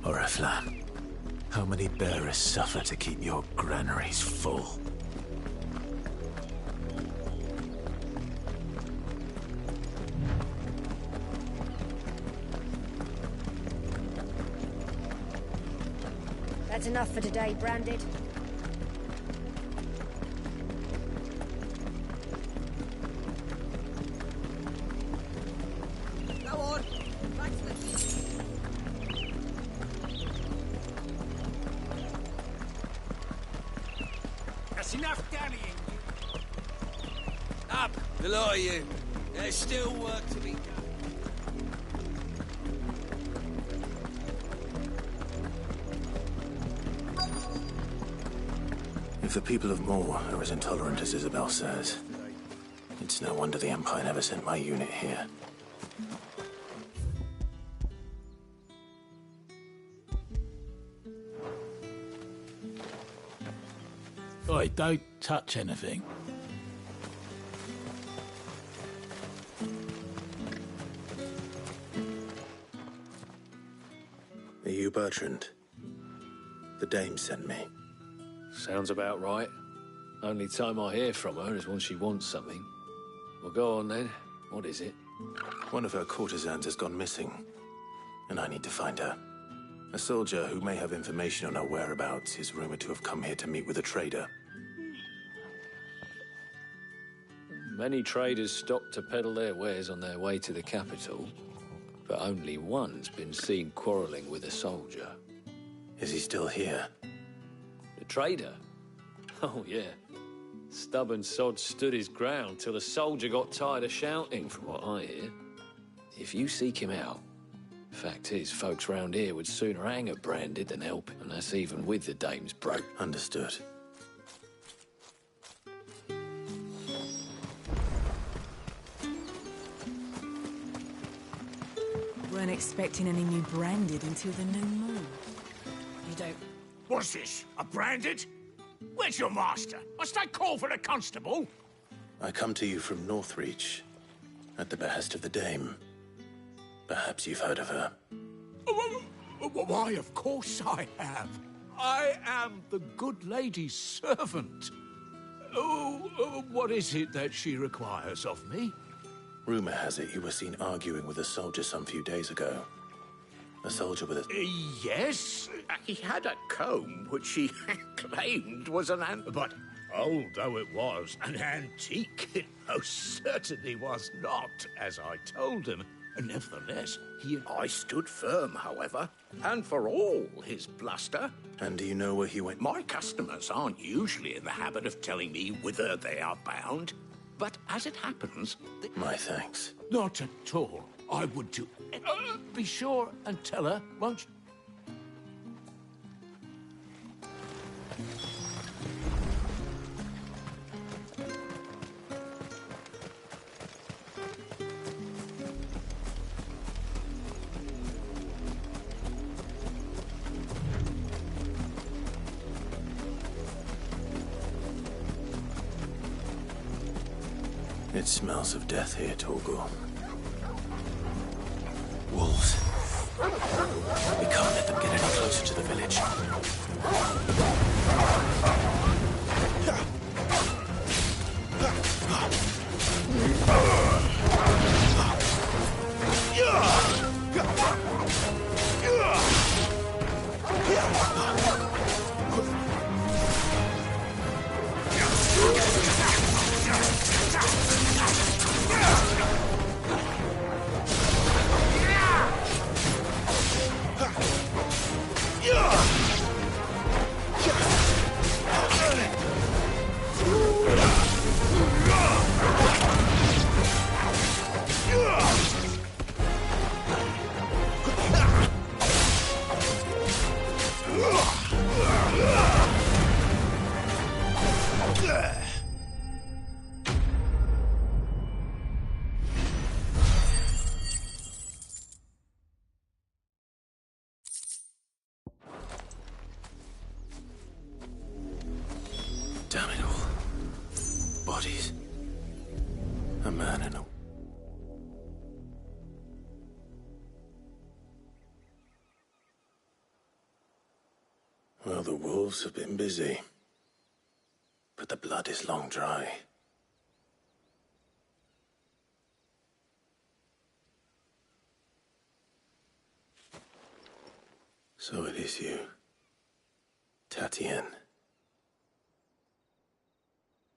Oriflamme, how many bearers suffer to keep your granaries full? That's enough for today, Branded. Go on. Back to the... That's enough dallying. Up, the lot of you. There's still work to be done. If the people of Moor are as intolerant as Isabel says, it's no wonder the Empire never sent my unit here. Oi, don't touch anything. Are you Bertrand? The dame sent me. Sounds about right. Only time I hear from her is when she wants something. Well, go on then. What is it? One of her courtesans has gone missing, and I need to find her. A soldier who may have information on her whereabouts is rumored to have come here to meet with a trader. Many traders stop to peddle their wares on their way to the capital, but only one's been seen quarrelling with a soldier. Is he still here? The trader? Oh, yeah. Stubborn sod stood his ground till the soldier got tired of shouting, from what I hear. If you seek him out, fact is, folks round here would sooner hang a Branded than help, and that's even with the dame's broke. Understood. Weren't expecting any new Branded until the new moon. You don't... What's this? A Branded? Where's your master? Must I call for the constable? I come to you from Northreach, at the behest of the dame. Perhaps you've heard of her. Why, of course I have. I am the good lady's servant. What is it that she requires of me? Rumor has it you were seen arguing with a soldier some few days ago. A soldier with a... Yes, he had a comb which he claimed was an but Old though it was, an antique it most certainly was not, as I told him. Nevertheless, I stood firm, however, and for all his bluster... And do you know where he went? My customers aren't usually in the habit of telling me whither they are bound, but as it happens... My thanks. Not at all. I would do... be sure and tell her, won't you? It smells of death here, Torgor. Wolves. We can't let them get any closer to the village. Damn it all. Bodies. A man and a... Well, the wolves have been busy. But the blood is long dry. So it is you, Tatienne.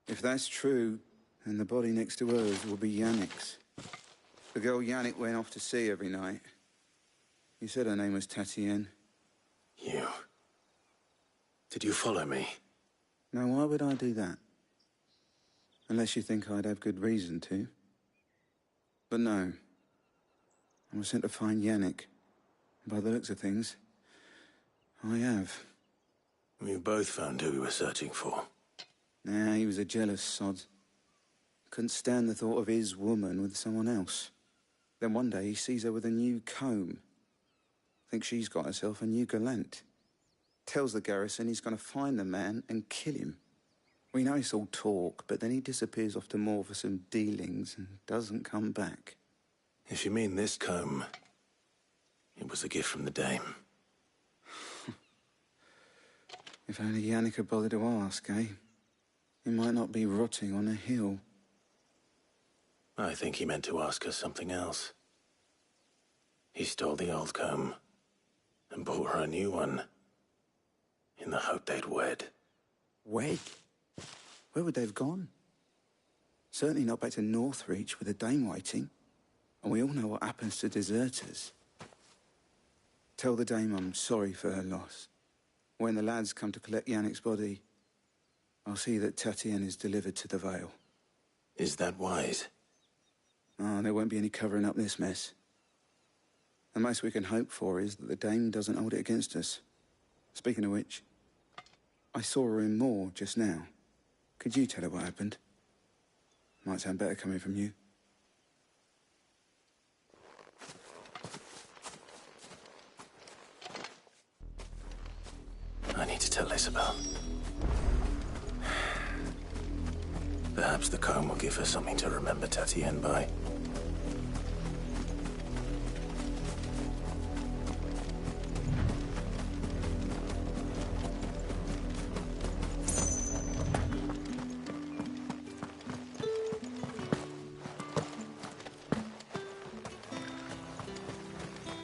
If that's true, then the body next to hers will be Yannick's. The girl Yannick went off to sea every night. You said her name was Tatienne. You... Did you follow me? Now, why would I do that? Unless you think I'd have good reason to. But no. I was sent to find Yannick. By the looks of things, I have. We both found who we were searching for. Nah, he was a jealous sod. Couldn't stand the thought of his woman with someone else. Then one day he sees her with a new comb. Thinks she's got herself a new gallant. Tells the garrison he's going to find the man and kill him. We know it's all talk, but then he disappears off to Moor for some dealings and doesn't come back. If you mean this comb, it was a gift from the dame. If only Yannick had bothered to ask, eh? He might not be rotting on a hill. I think he meant to ask her something else. He stole the old comb and bought her a new one in the hope they'd wed. Wed? Where would they have gone? Certainly not back to Northreach with a dame waiting. And we all know what happens to deserters. Tell the dame I'm sorry for her loss. When the lads come to collect Yannick's body, I'll see that Tatienne is delivered to the Vale. Is that wise? Oh, there won't be any covering up this mess. The most we can hope for is that the dame doesn't hold it against us. Speaking of which, I saw her in Moor just now. Could you tell her what happened? Might sound better coming from you. I need to tell Isabel. Perhaps the comb will give her something to remember Tatienne by.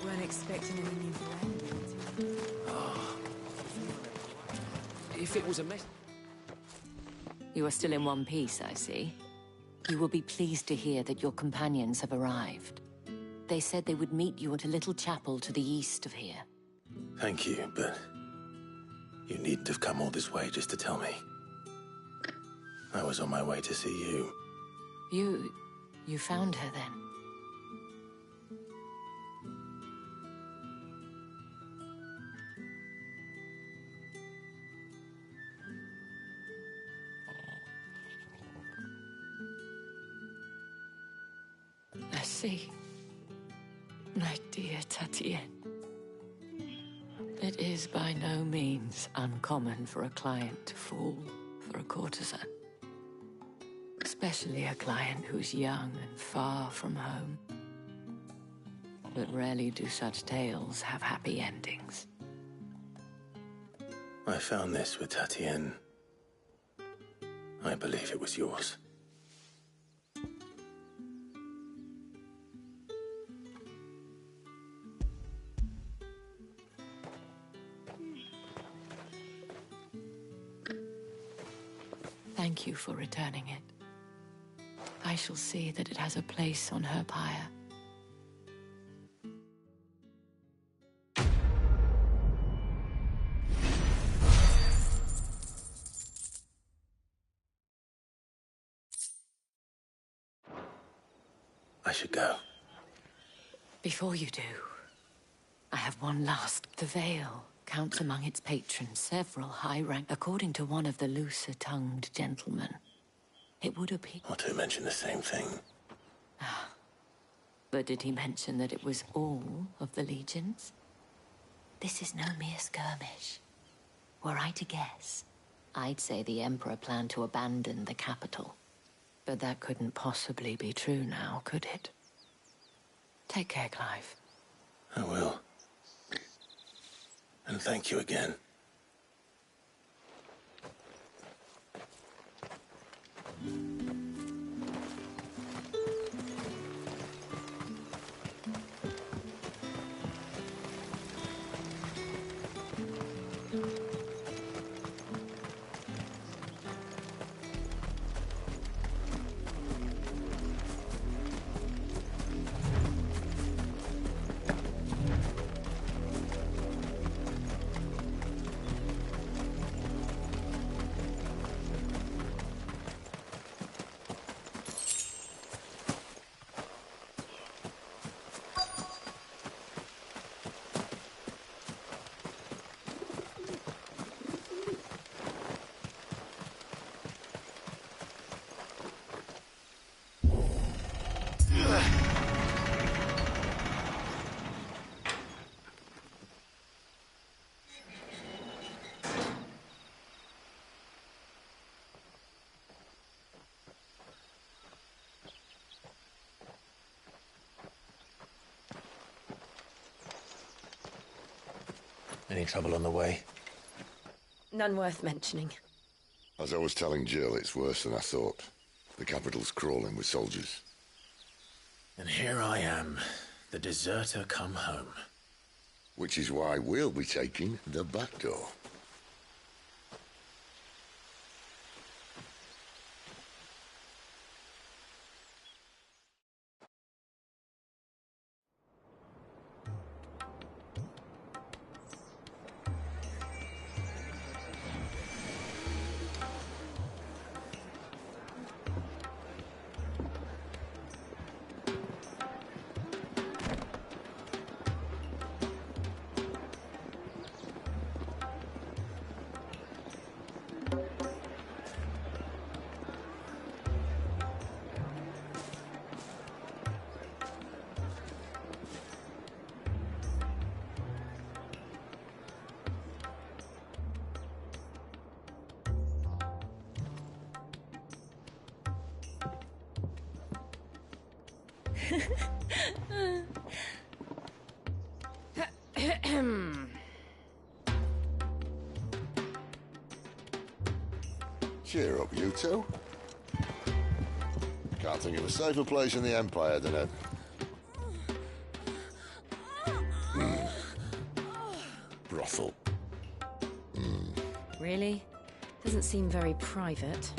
Weren't expecting any new brand. If it was a mess... You are still in one piece, I see. You will be pleased to hear that your companions have arrived. They said they would meet you at a little chapel to the east of here. Thank you, but you needn't have come all this way just to tell me. I was on my way to see you. You found her then? I see. My dear Tatienne. It is by no means uncommon for a client to fall for a courtesan. Especially a client who's young and far from home. But rarely do such tales have happy endings. I found this with Tatienne. I believe it was yours. Thank you for returning it. I shall see that it has a place on her pyre. I should go. Before you do, I have one last. The Vale counts among its patrons several high rank. According to one of the looser-tongued gentlemen, it would appear... Or to mention the same thing. But did he mention that it was all of the legions? This is no mere skirmish. Were I to guess, I'd say the Emperor planned to abandon the capital. But that couldn't possibly be true now, could it? Take care, Clive. I will. And thank you again. Any trouble on the way? None worth mentioning. As I was telling Jill, it's worse than I thought. The capital's crawling with soldiers. And here I am, the deserter come home. Which is why we'll be taking the back door. Cheer up, you two. Can't think of a safer place in the Empire than a... brothel. Really? Doesn't seem very private.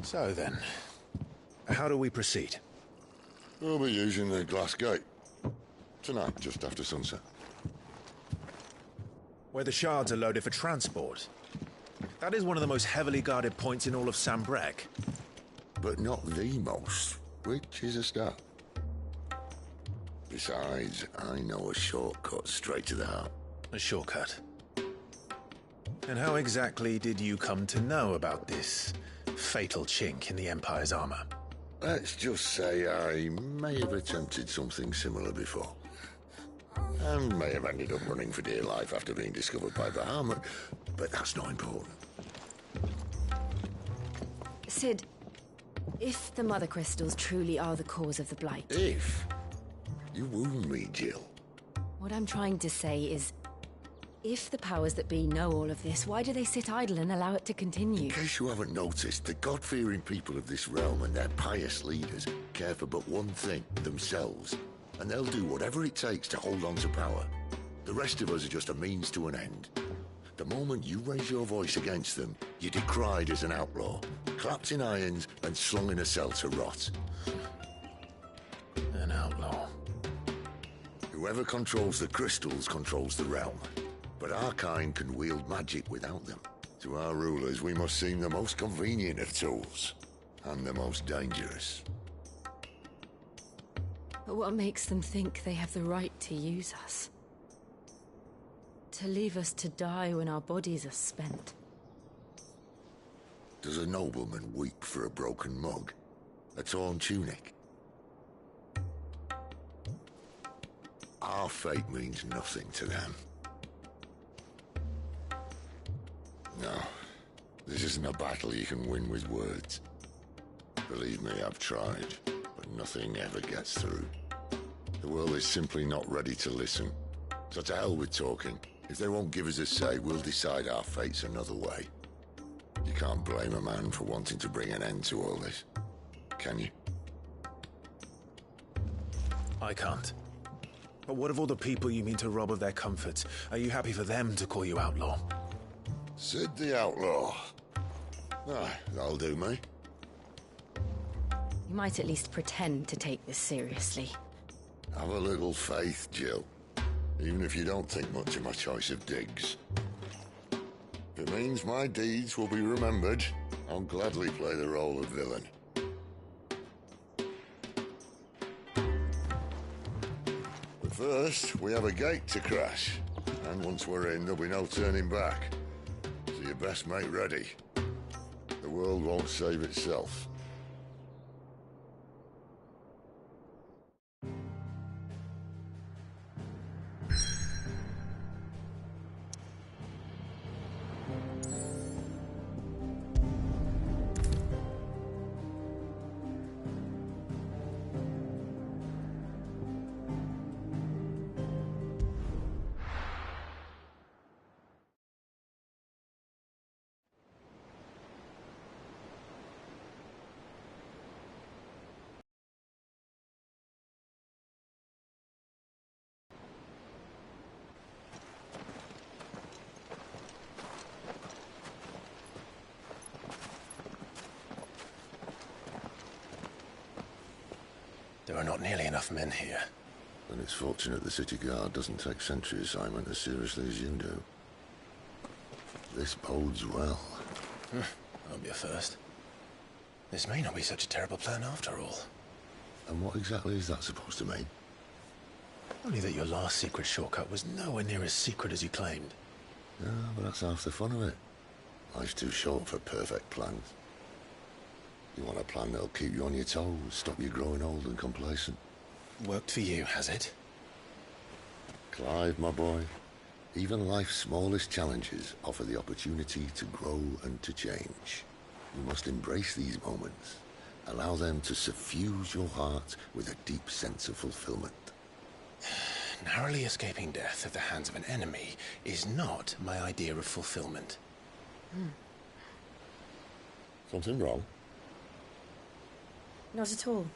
So then, how do we proceed? We'll be using the glass gate. Tonight, just after sunset. Where the shards are loaded for transport. That is one of the most heavily guarded points in all of Sambrec. But not the most, which is a start. Besides, I know a shortcut straight to the heart. A shortcut? And how exactly did you come to know about this fatal chink in the Empire's armor? Let's just say I may have attempted something similar before. And may have ended up running for dear life after being discovered by Bahamut, but that's not important. Sid, if the Mother Crystals truly are the cause of the Blight... If? You wound me, Jill. What I'm trying to say is, if the powers that be know all of this, why do they sit idle and allow it to continue? In case you haven't noticed, the God-fearing people of this realm and their pious leaders care for but one thing, themselves. And they'll do whatever it takes to hold on to power. The rest of us are just a means to an end. The moment you raise your voice against them, you're decried as an outlaw, clapped in irons and slung in a cell to rot. An outlaw. Whoever controls the crystals controls the realm. But our kind can wield magic without them. To our rulers, we must seem the most convenient of tools. And the most dangerous. But what makes them think they have the right to use us? To leave us to die when our bodies are spent? Does a nobleman weep for a broken mug? A torn tunic? Our fate means nothing to them. No, this isn't a battle you can win with words. Believe me, I've tried, but nothing ever gets through. The world is simply not ready to listen. So to hell with talking. If they won't give us a say, we'll decide our fates another way. You can't blame a man for wanting to bring an end to all this, can you? I can't. But what of all the people you mean to rob of their comforts? Are you happy for them to call you outlaw? Sid the Outlaw. Ah, that'll do me. You might at least pretend to take this seriously. Have a little faith, Jill. Even if you don't think much of my choice of digs. If it means my deeds will be remembered, I'll gladly play the role of villain. But first, we have a gate to crash. And once we're in, there'll be no turning back. So you best make ready. The world won't save itself. There are not nearly enough men here. Then it's fortunate the city guard doesn't take sentry assignment as seriously as you do. This bodes well. That'll be a first. This may not be such a terrible plan after all. And what exactly is that supposed to mean? Only that your last secret shortcut was nowhere near as secret as you claimed. Yeah, but that's half the fun of it. Life's too short for perfect plans. You want a plan that'll keep you on your toes, stop you growing old and complacent. Worked for you, has it? Clive, my boy, even life's smallest challenges offer the opportunity to grow and to change. You must embrace these moments. Allow them to suffuse your heart with a deep sense of fulfillment. Narrowly escaping death at the hands of an enemy is not my idea of fulfillment. Something wrong? Not at all.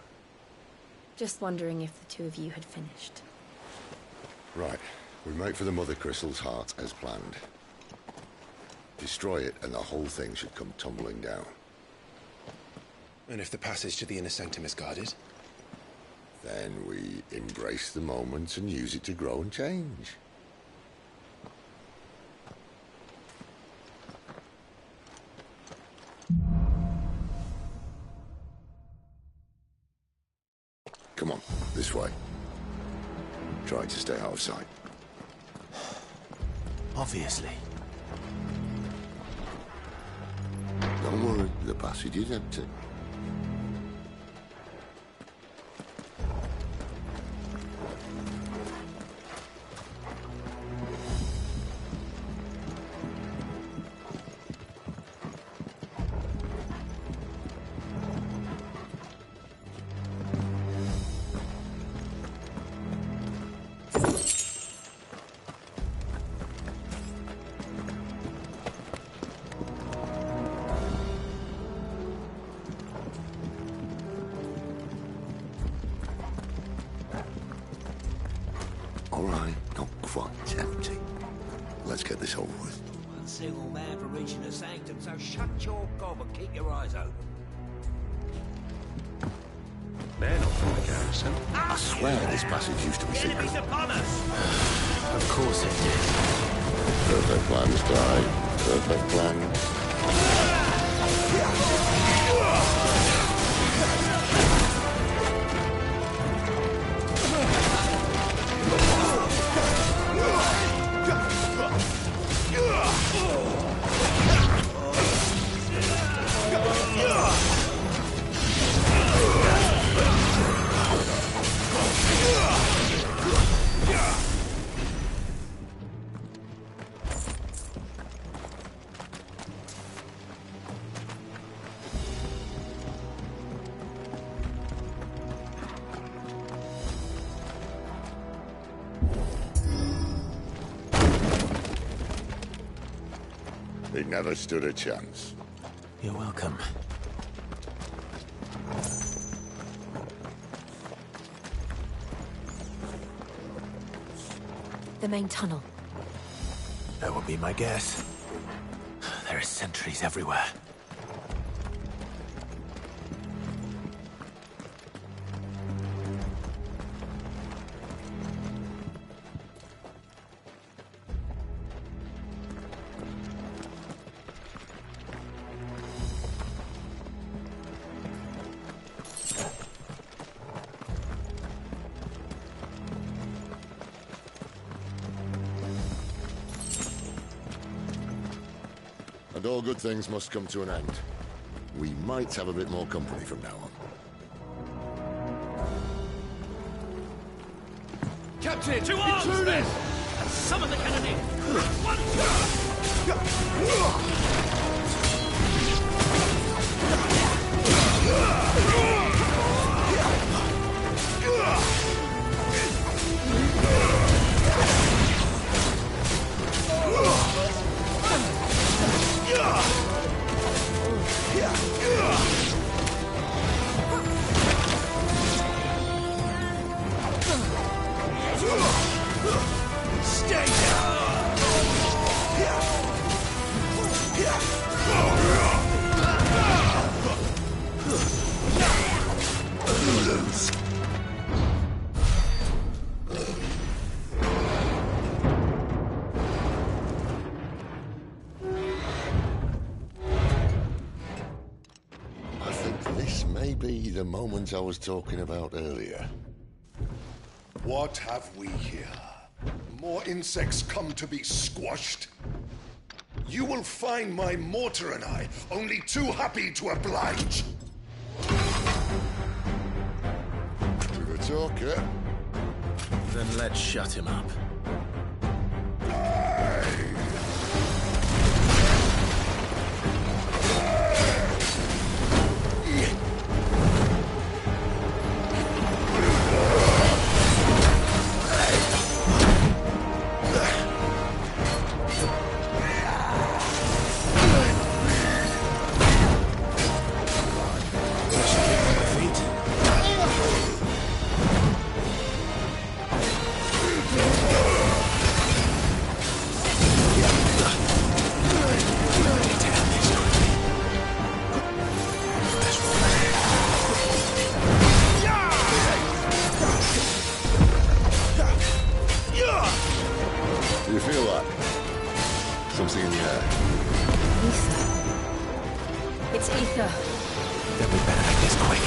Just wondering if the two of you had finished. Right. We make for the Mother Crystal's heart as planned. Destroy it and the whole thing should come tumbling down. And if the passage to the inner sanctum is guarded? Then we embrace the moment and use it to grow and change. Come on, this way. Try to stay out of sight. Obviously. Don't worry, the passage is empty. All right, not quite empty. Let's get this over with. One single man for reaching the sanctum, so shut your gob and keep your eyes open. They're not from the garrison. I swear this passage used to be secret. Enemies upon us! Of course it did. Perfect plan, Mr. Hyde. Perfect plan. They never stood a chance. You're welcome. The main tunnel. That would be my guess. There are sentries everywhere. And all good things must come to an end. We might have a bit more company from now on. Captain! To arms, then! Summon the cannoneer! Stay down! I think this may be the moment I was talking about earlier. What have we here? More insects come to be squashed? You will find my mortar and I only too happy to oblige. With a talker. Then let's shut him up. Feet. Ether. It's ether. Then we better make this quick.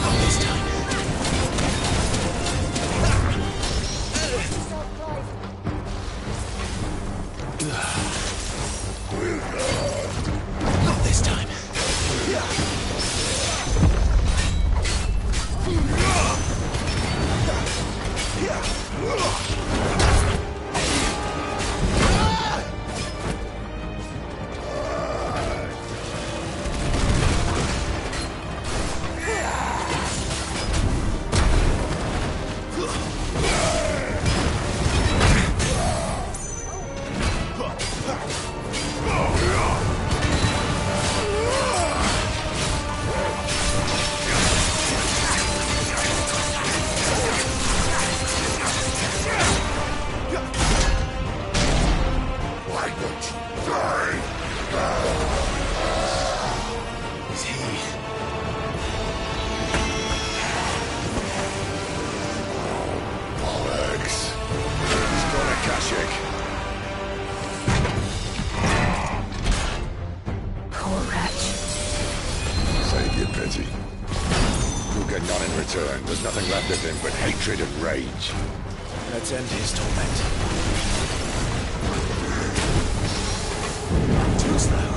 Not this time. Not this time. There's nothing left of him but hatred and rage. Let's end his torment. Too slow.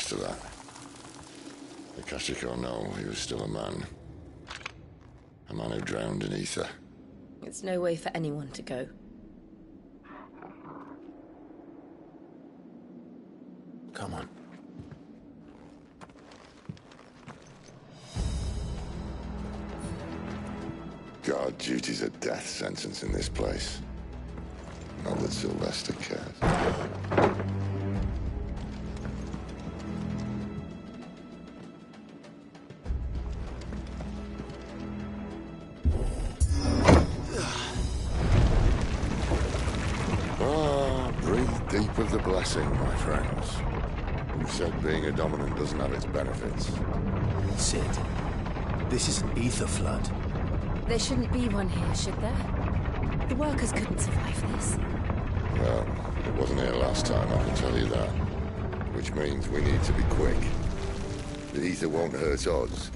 To that. Akashic or no, he was still a man. A man who drowned in ether. It's no way for anyone to go. Come on. God, duty's a death sentence in this place. Not the that Sylvester cares. Breathe deep of the blessing, my friends. Who said being a dominant doesn't have its benefits? Sid, this is an ether flood. There shouldn't be one here, should there? The workers couldn't survive this. Well, it wasn't here last time, I can tell you that. Which means we need to be quick. The ether won't hurt us,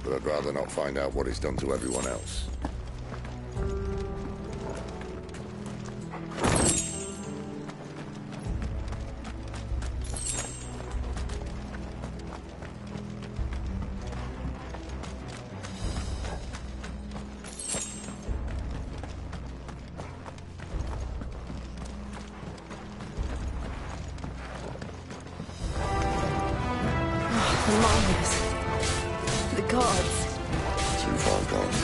but I'd rather not find out what it's done to everyone else. The miners. The gods. Too far gone.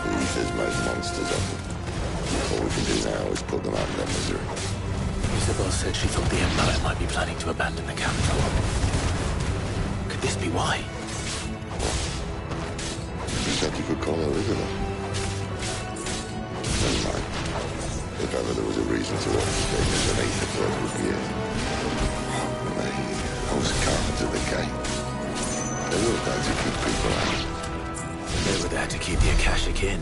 The ether's made monsters of them. All we can do now is put them out of their misery. Isabel said she thought the Empire might be planning to abandon the capital. Could this be why? She said you could call her Elizabeth. Never mind. If ever there was a reason to escape as an ether flood, would be it. Those guards at the gate. They were there to keep people out. They were there to keep the Akashic in.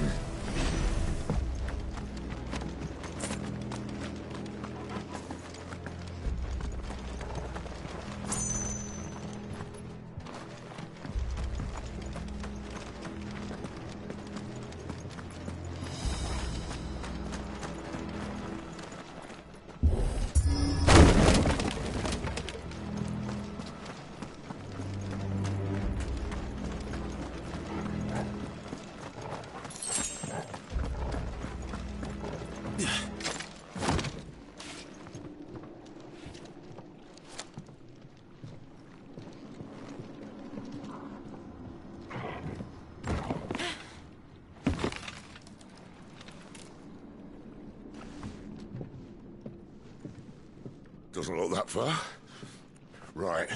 Doesn't look that far. Right.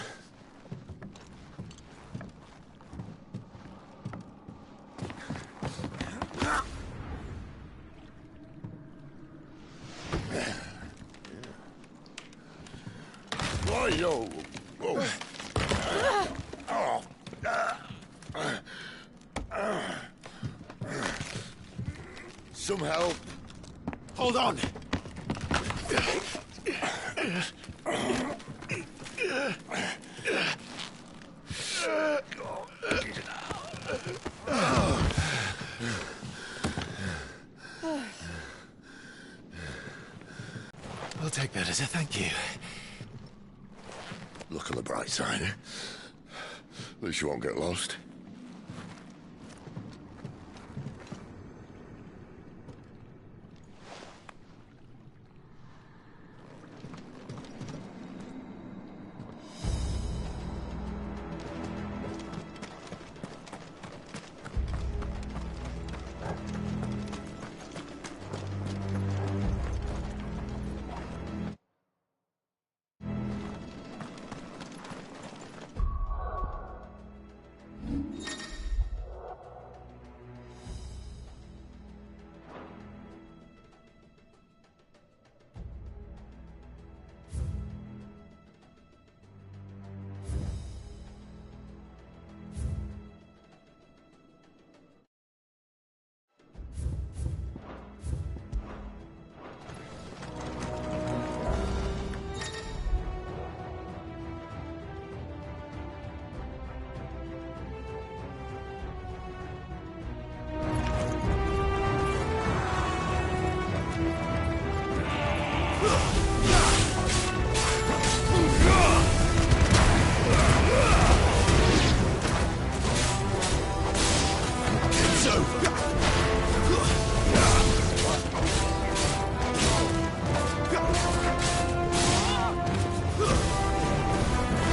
Yo. Oh. Some help. Hold on. We'll take that as a thank you. Look on the bright side. At least you won't get lost.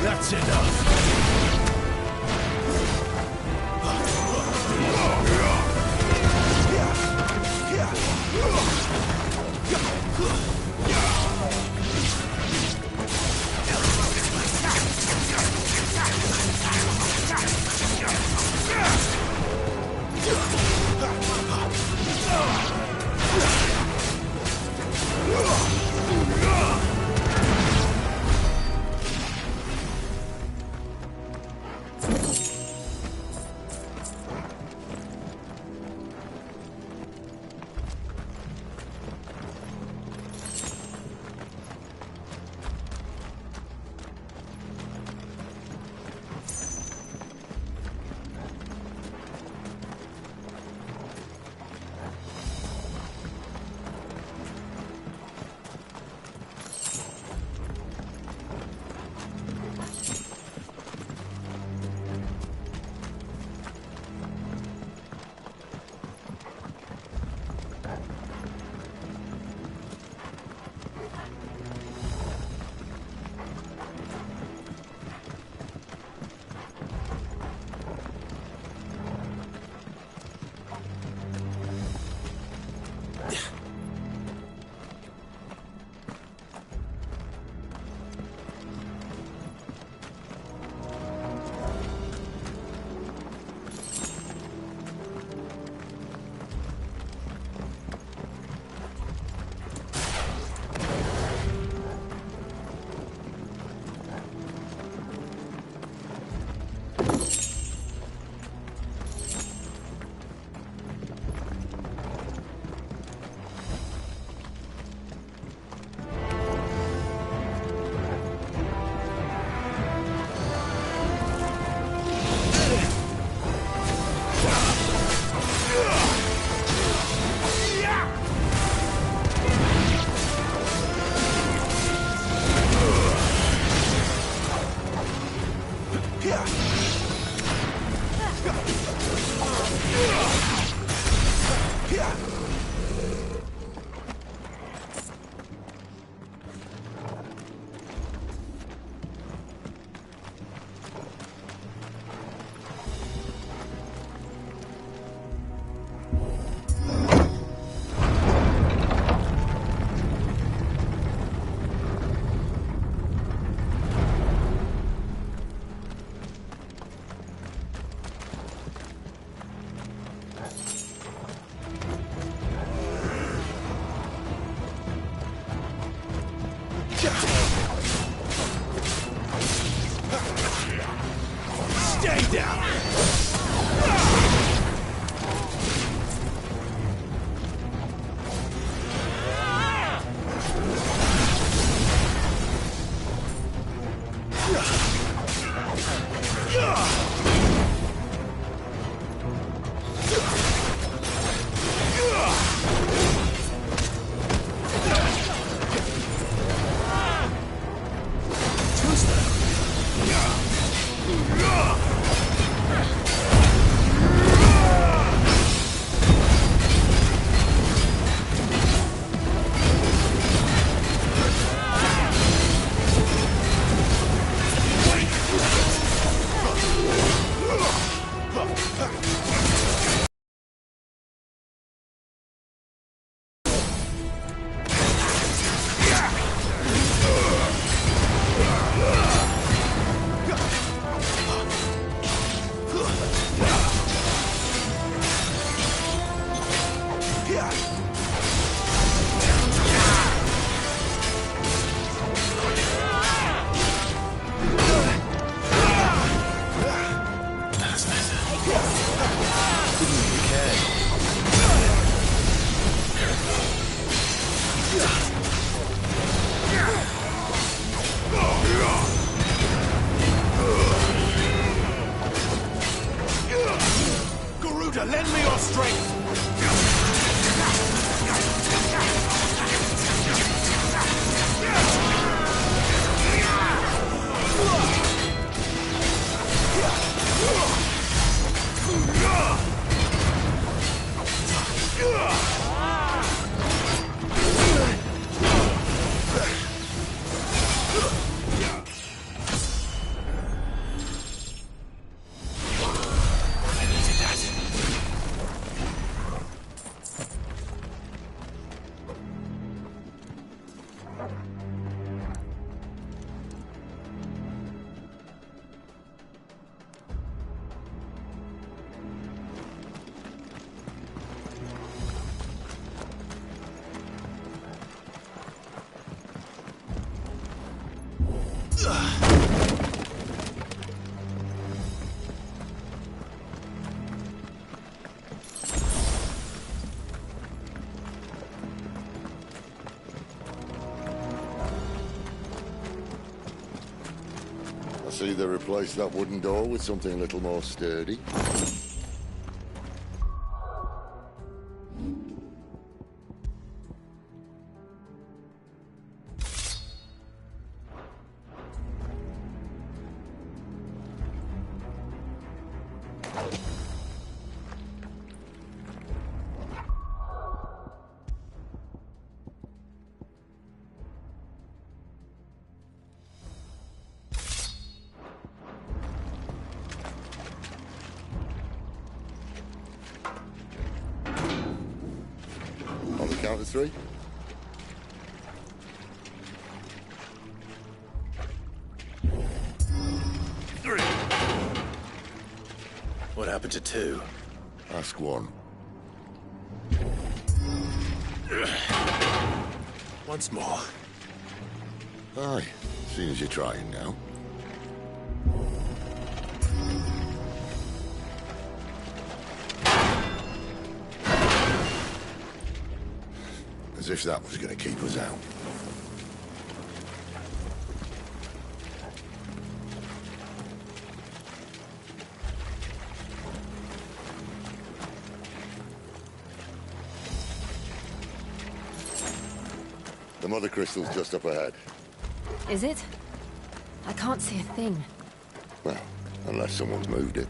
That's enough. Stay down! Garuda, lend me your strength! I see they replaced that wooden door with something a little more sturdy. On the count of three. Three. What happened to two? Ask one. Once more. Aye, seeing as you're trying now. As if that was going to keep us out. The mother crystal's just up ahead. Is it? I can't see a thing. Well, unless someone's moved it.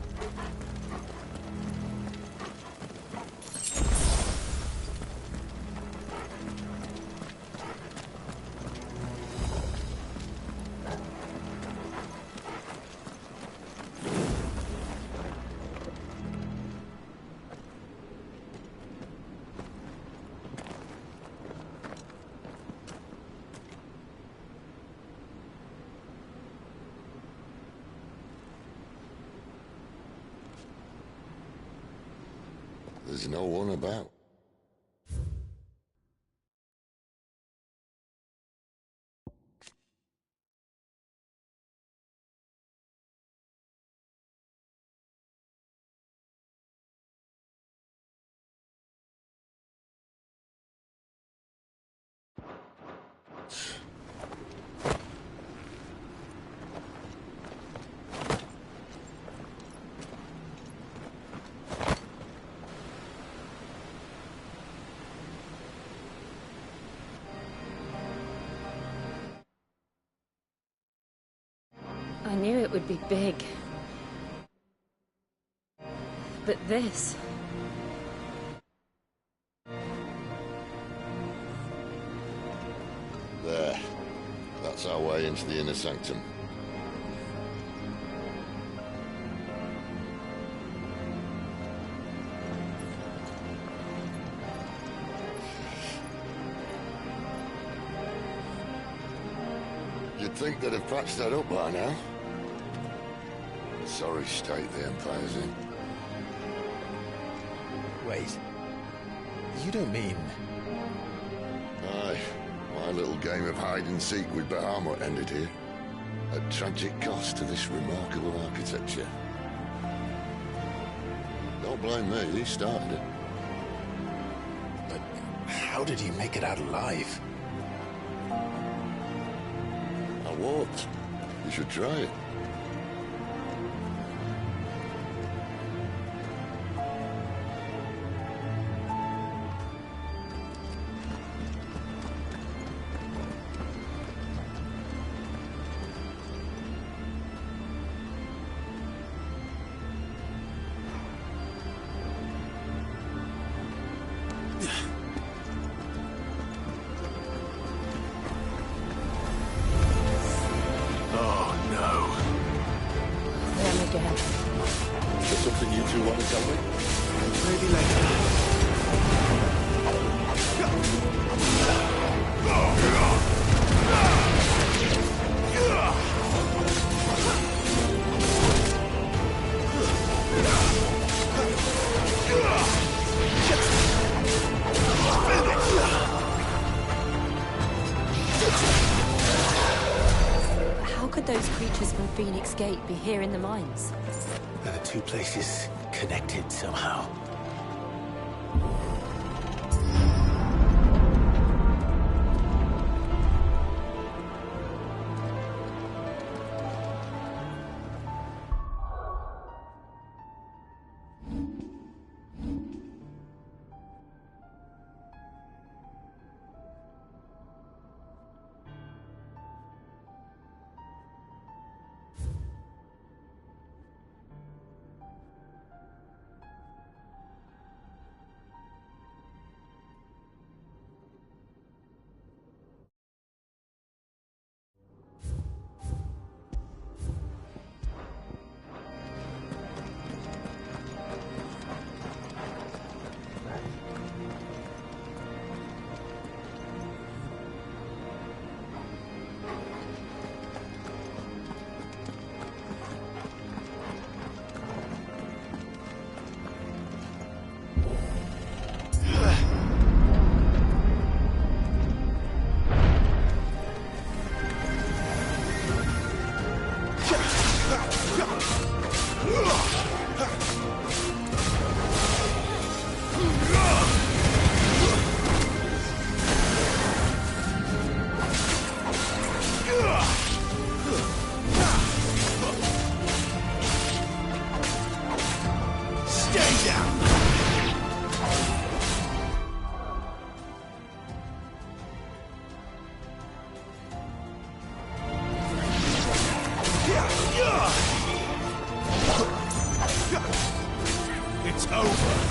There's no one about. knew it would be big. But this... There. That's our way into the inner sanctum. You'd think they'd have patched that up by now. Sorry state the Empire's in. Wait. You don't mean... Aye. My little game of hide-and-seek with Bahamut ended here. At tragic cost to this remarkable architecture. Don't blame me, he started it. But how did he make it out alive? I walked. You should try it. Is there something you two want to tell me? Maybe later. How could those creatures from Phoenix Gate be here in the mines? Are the two places connected somehow? It's over.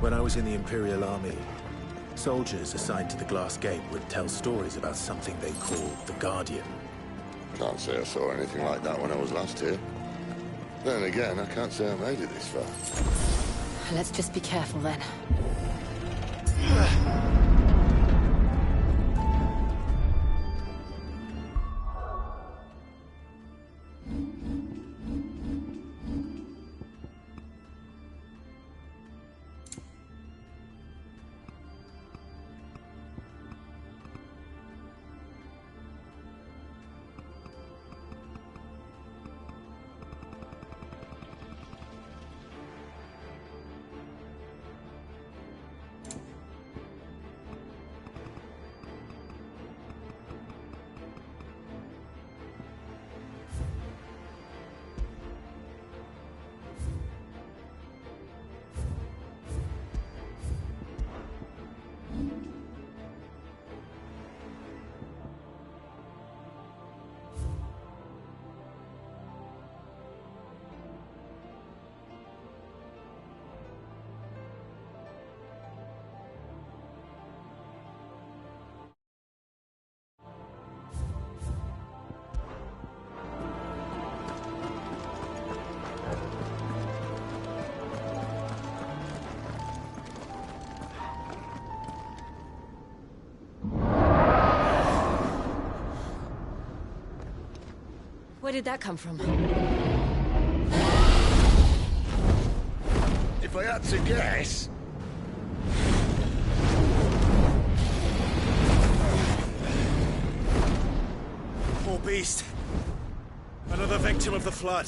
When I was in the Imperial Army, soldiers assigned to the Glass Gate would tell stories about something they called the Guardian. Can't say I saw anything like that when I was last here. Then again, I can't say I made it this far. Let's just be careful then. Where did that come from? If I had to guess... Poor beast. Another victim of the flood.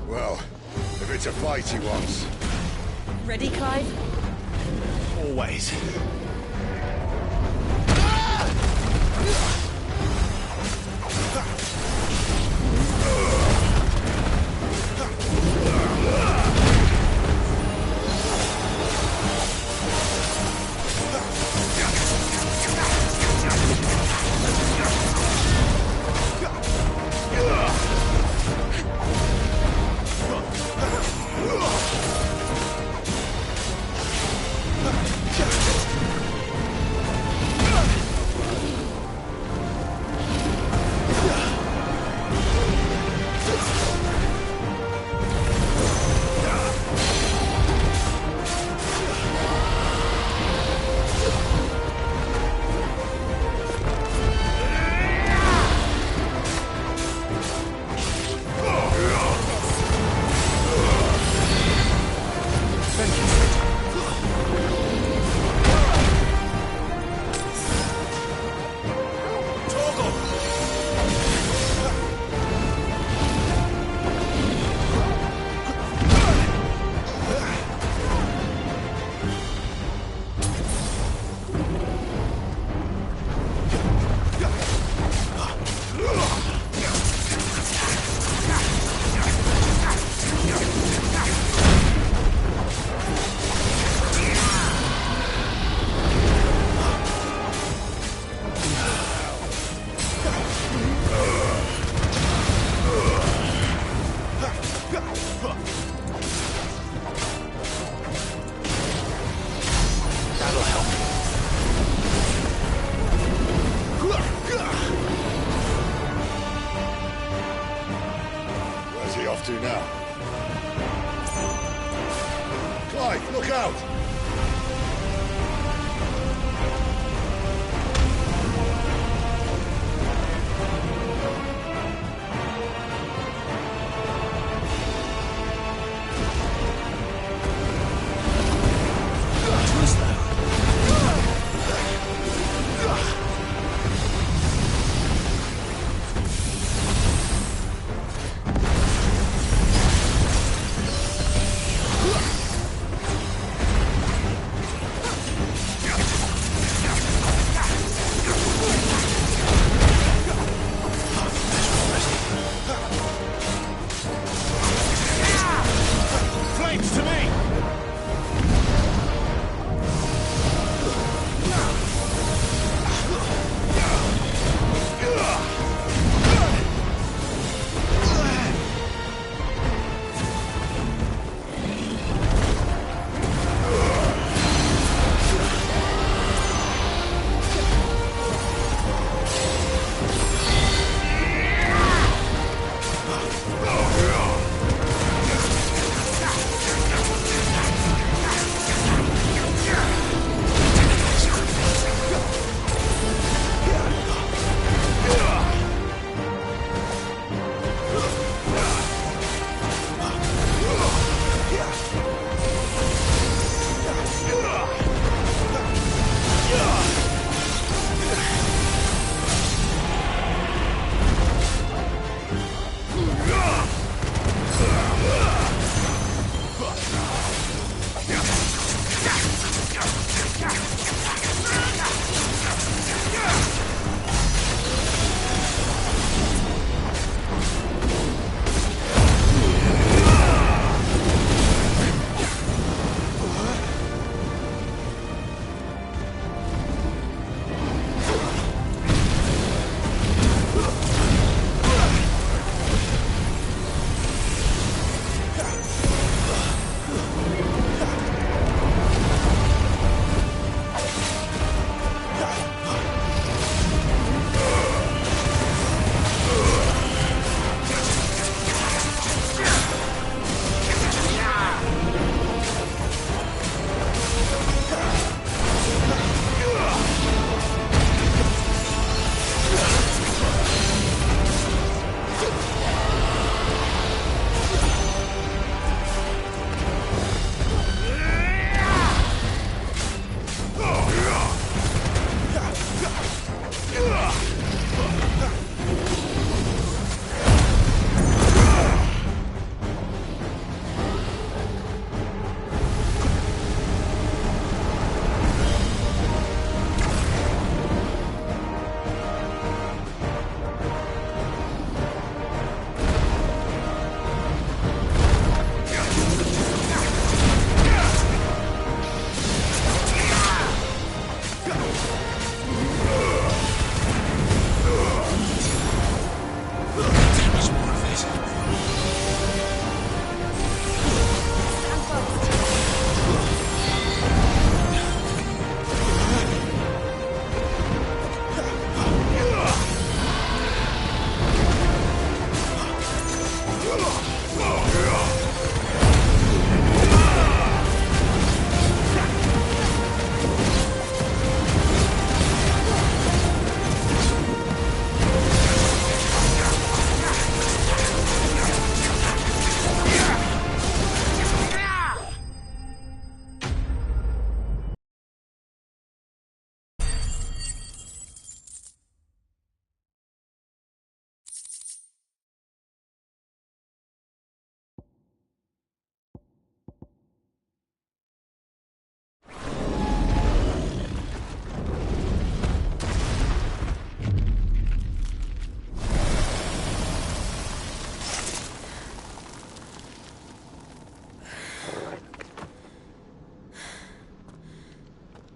Well, if it's a fight he wants. Ready, Clive? Always. out!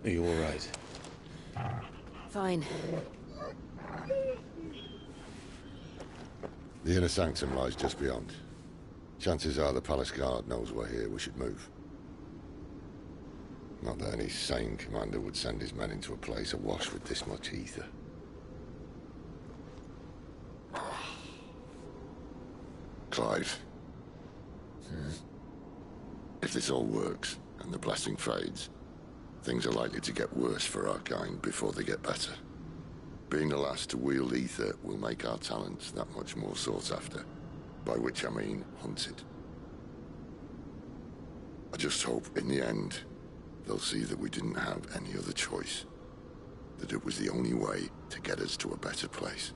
Are you all right? Fine. The inner sanctum lies just beyond. Chances are the palace guard knows we're here. We should move. Not that any sane commander would send his men into a place awash with this much ether. Clive. If this all works, and the blessing fades, things are likely to get worse for our kind before they get better. Being the last to wield ether will make our talents that much more sought after, by which I mean hunted. I just hope, in the end, they'll see that we didn't have any other choice, that it was the only way to get us to a better place.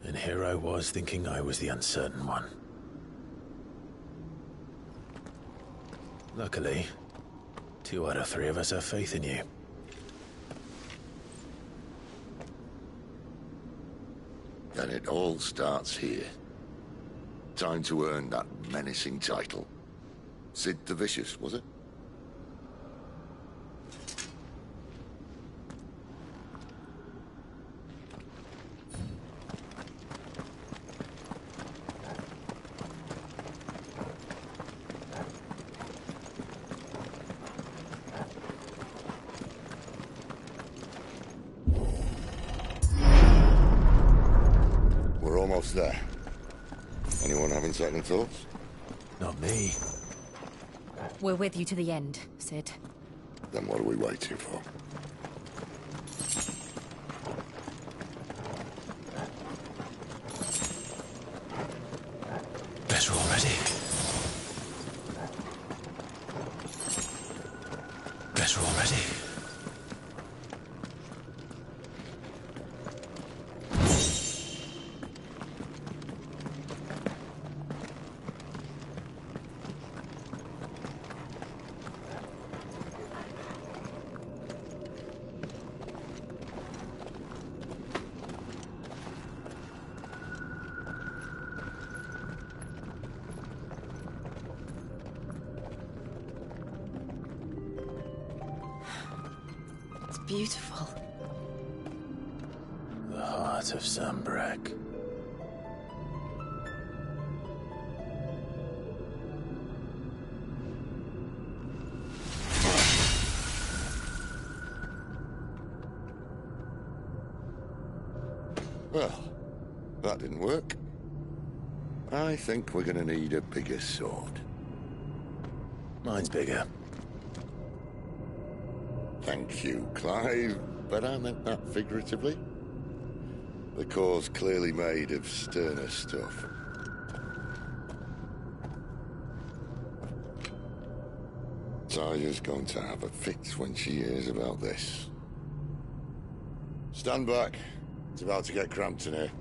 And here I was thinking I was the uncertain one. Luckily, 2 out of 3 of us have faith in you. Then it all starts here. Time to earn that menacing title. Sid the Vicious, was it? We're almost there. Anyone having second thoughts? Not me. We're with you to the end, Sid. Then what are we waiting for? Better already. Better already. Beautiful. The heart of Sambrek. Well, that didn't work. I think we're gonna need a bigger sword. Mine's bigger. Thank you, Clive, but I meant that figuratively. The core's clearly made of sterner stuff. Taya's going to have a fit when she hears about this. Stand back. It's about to get cramped in here.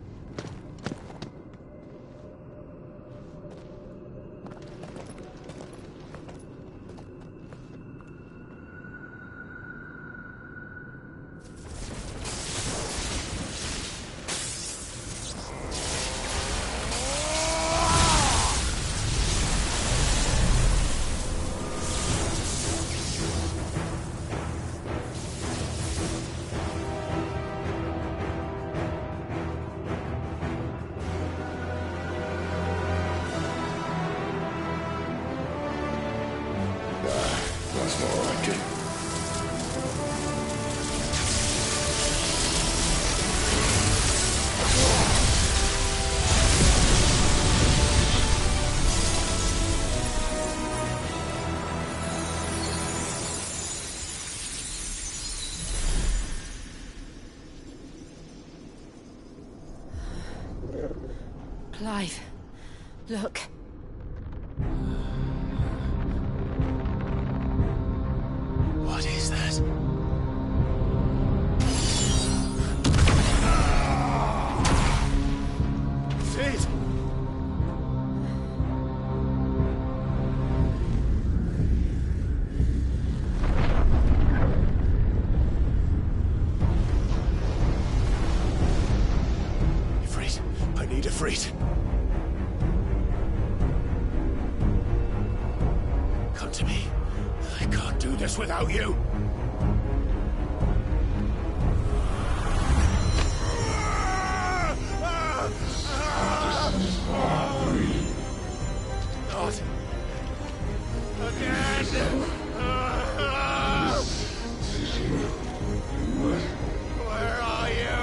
That's more like it. Clive, look. What is that? Sid! Ifrit, I need Ifrit. Come to me. I can't do this without you. Not again. Where are you?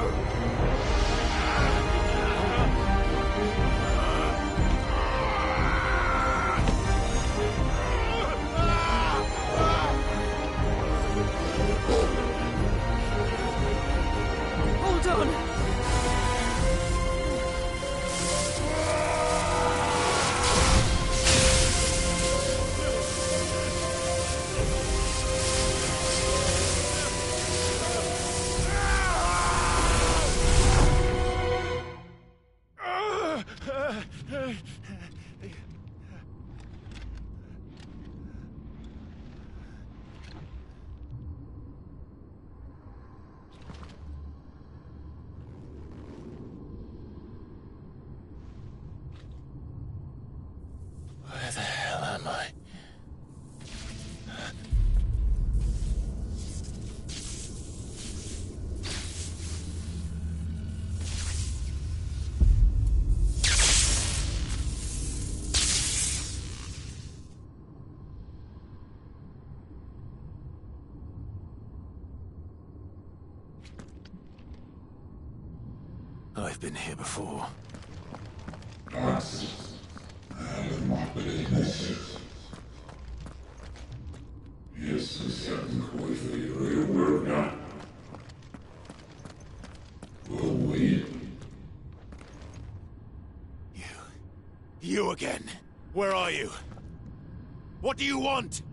I've been here before. You again. Where are you? What do you want?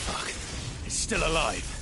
Fuck. It's still alive.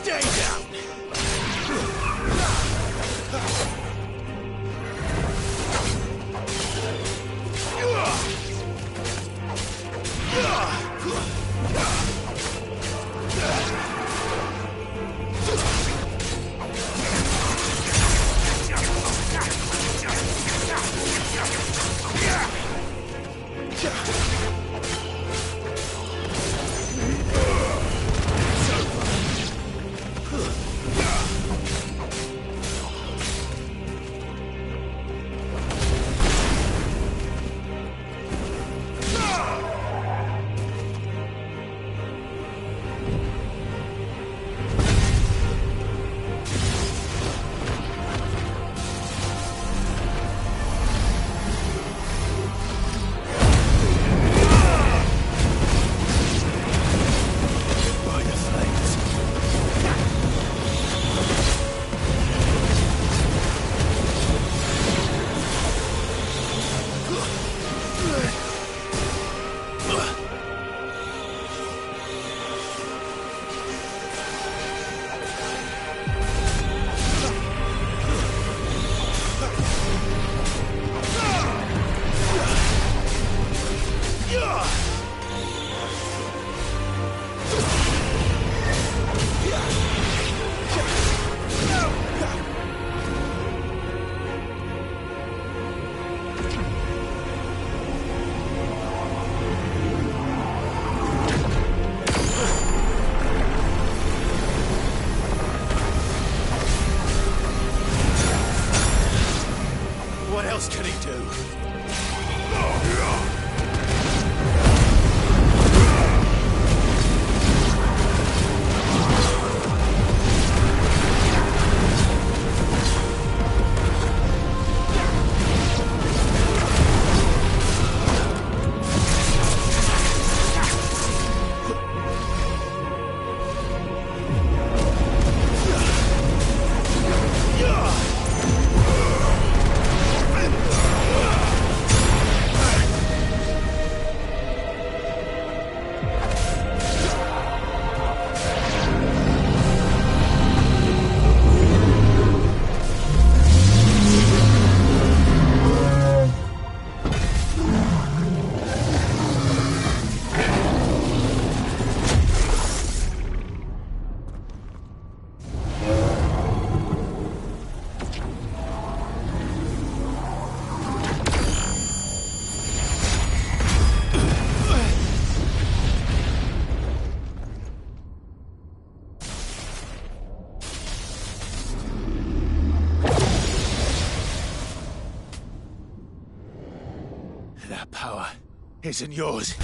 Stay down! What else can he do? That power isn't yours.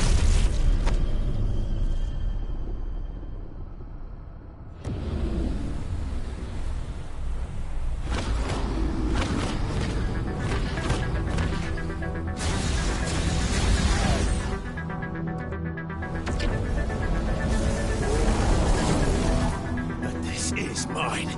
But this is mine.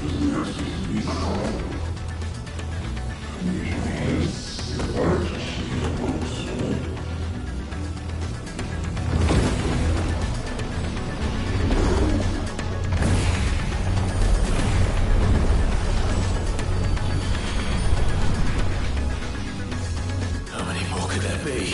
How many more could there be?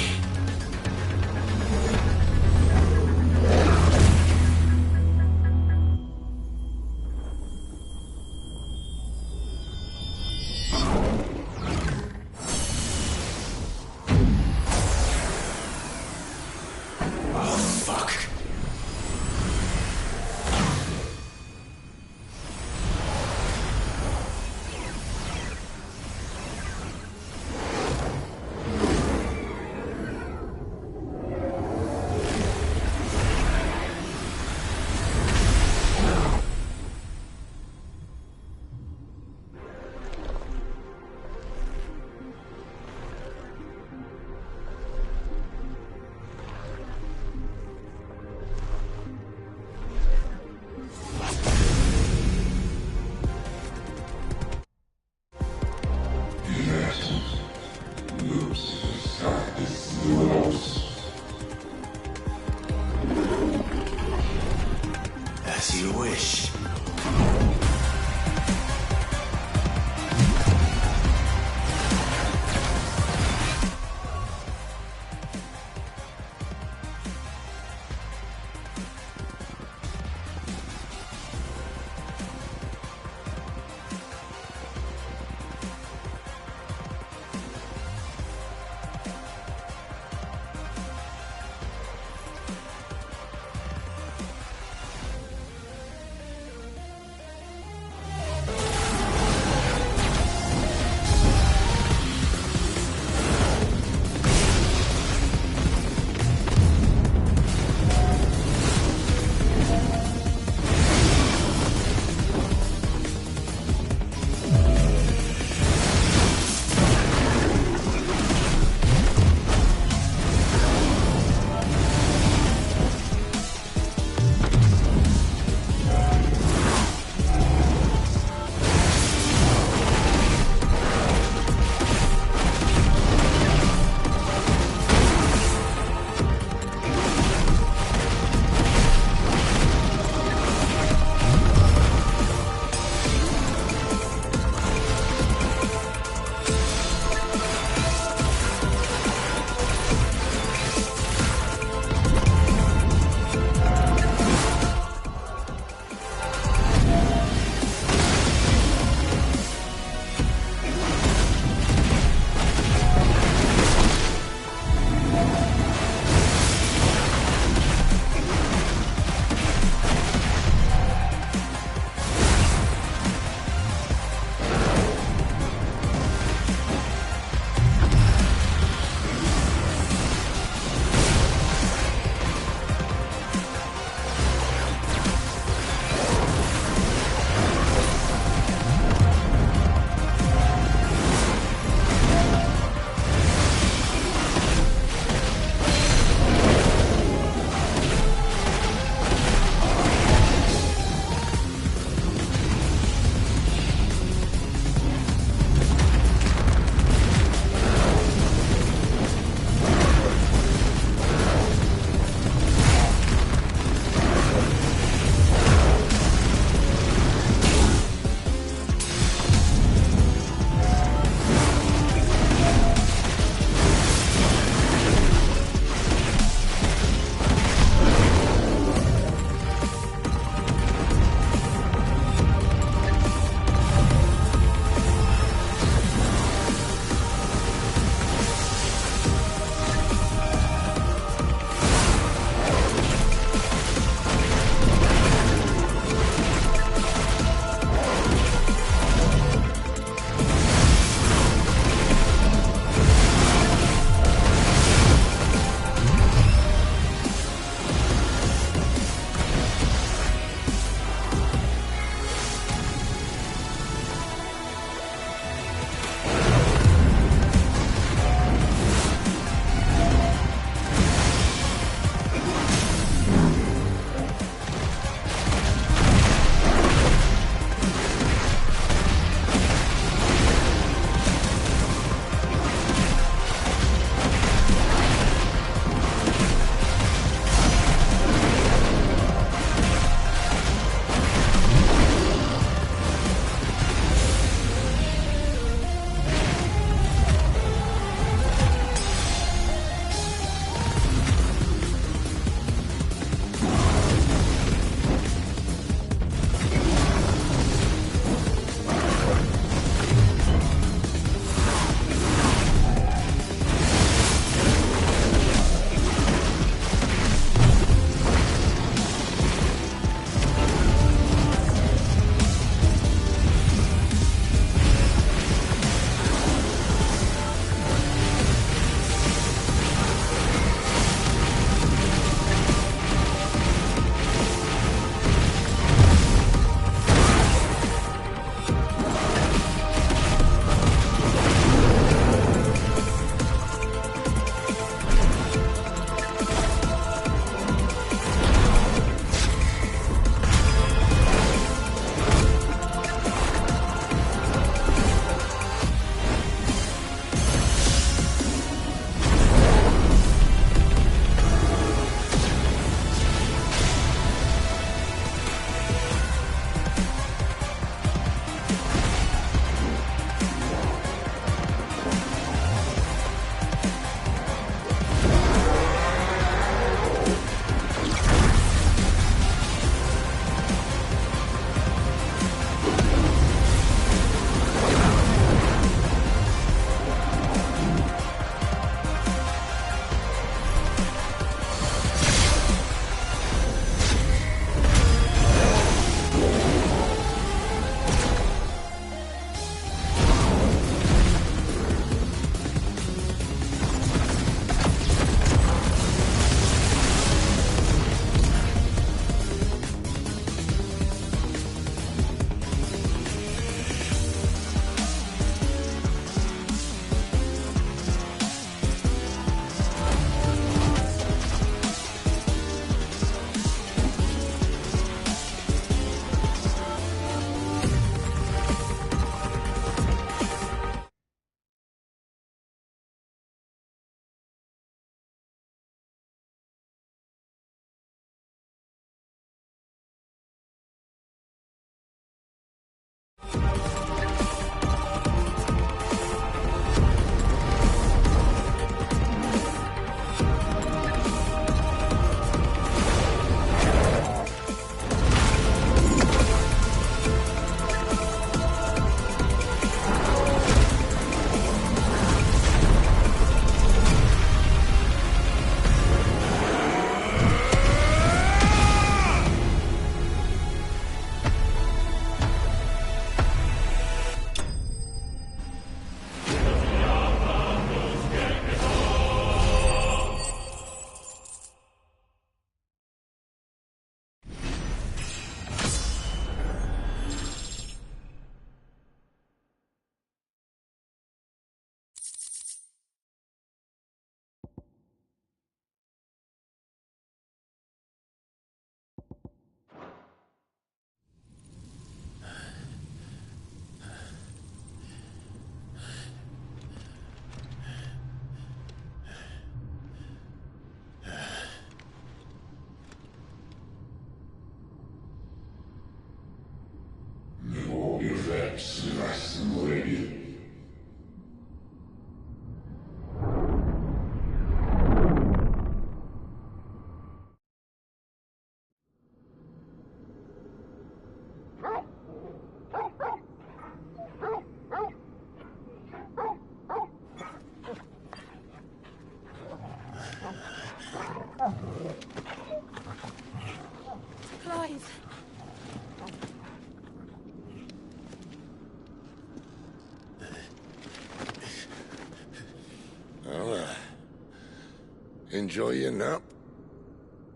Enjoy your nap?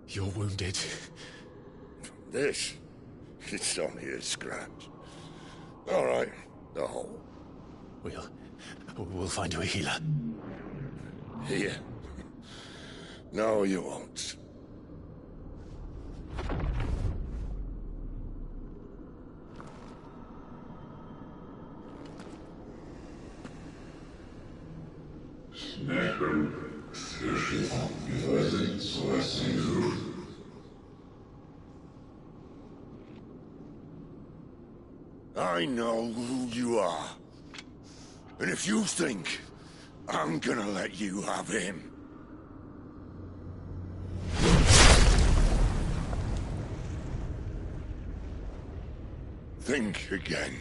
You're wounded. This? It's only a scratch. All right, the hole. We'll find you a healer. Here? No, you won't. I know who you are. And if you think I'm gonna let you have him... think again.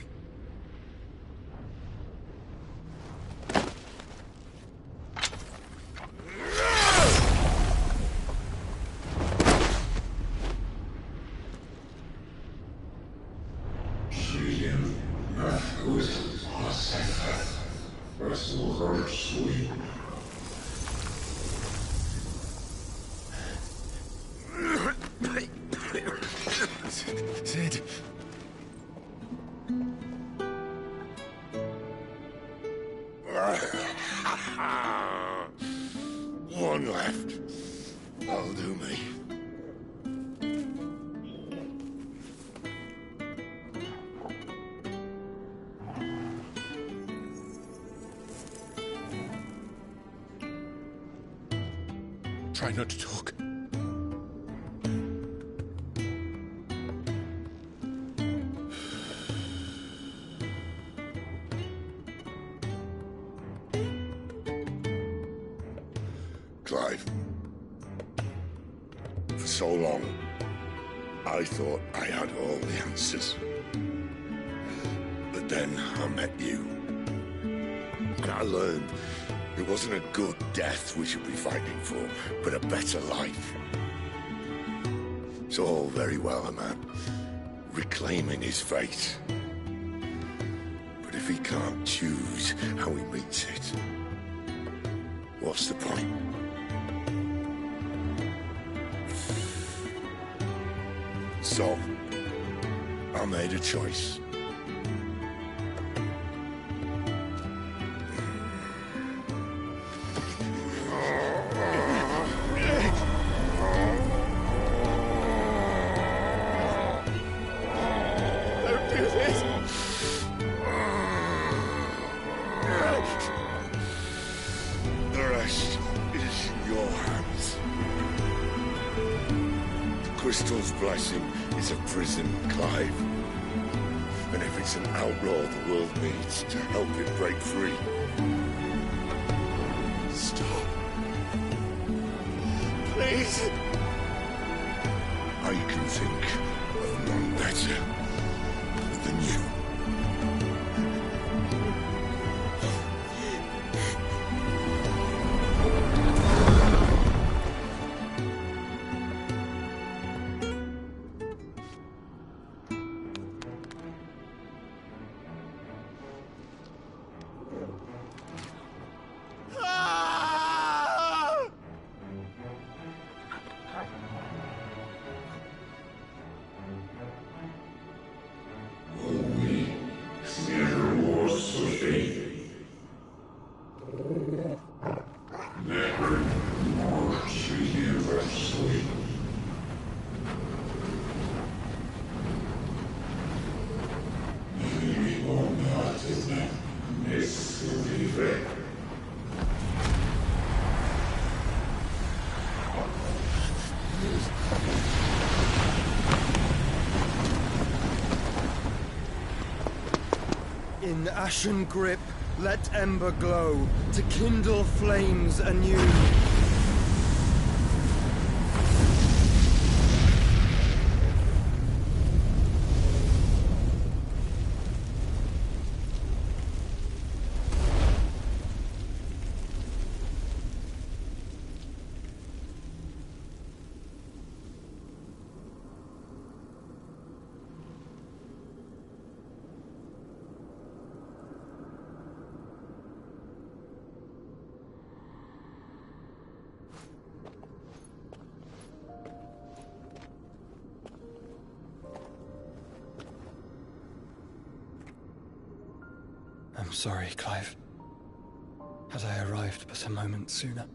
Sid. One left. That'll do me. Try not to talk. Clive. For so long, I thought I had all the answers. But then I met you. And I learned it wasn't a good death we should be fighting for, but a better life. It's all very well, a man reclaiming his fate. But if he can't choose how he meets it, what's the point? So, I made a choice. Don't do this! The rest is in your hands. The crystal's blessing is a prison, Clive. And if it's an outlaw the world needs to help it break free. Stop. Please. I can think of none better than you. In ashen grip, let ember glow, to kindle flames anew. I'm sorry, Clive. Had I arrived but a moment sooner.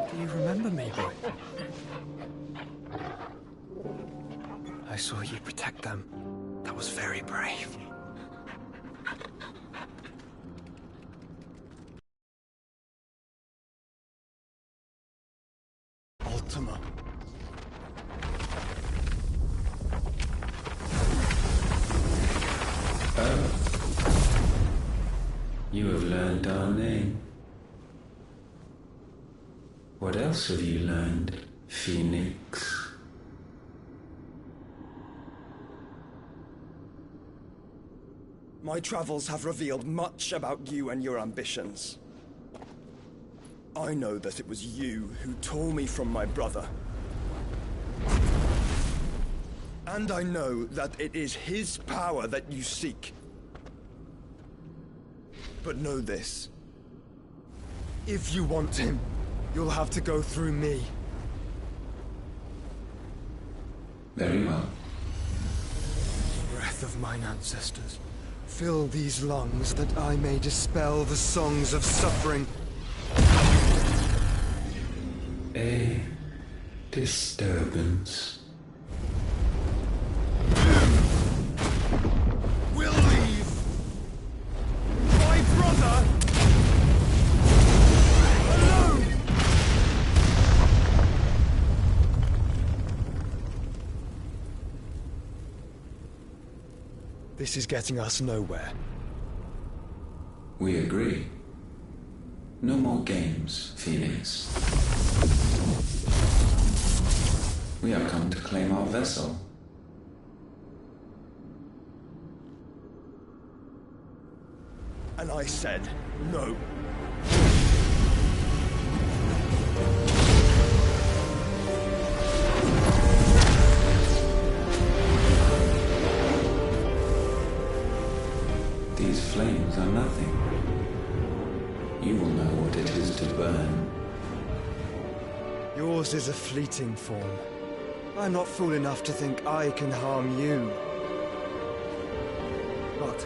Do you remember me, boy? I saw you protect them. That was very brave. Ultima. You have learned our name. What else have you learned, Phoenix? My travels have revealed much about you and your ambitions. I know that it was you who tore me from my brother. And I know that it is his power that you seek. But know this. If you want him, you'll have to go through me. Very well. Breath of mine ancestors, fill these lungs that I may dispel the songs of suffering. A disturbance. We'll leave. My brother alone. This is getting us nowhere. We agree. No more games, Phoenix. We have come to claim our vessel. And I said no. These flames are nothing. You will know what it is to burn. Yours is a fleeting form. I'm not fool enough to think I can harm you. But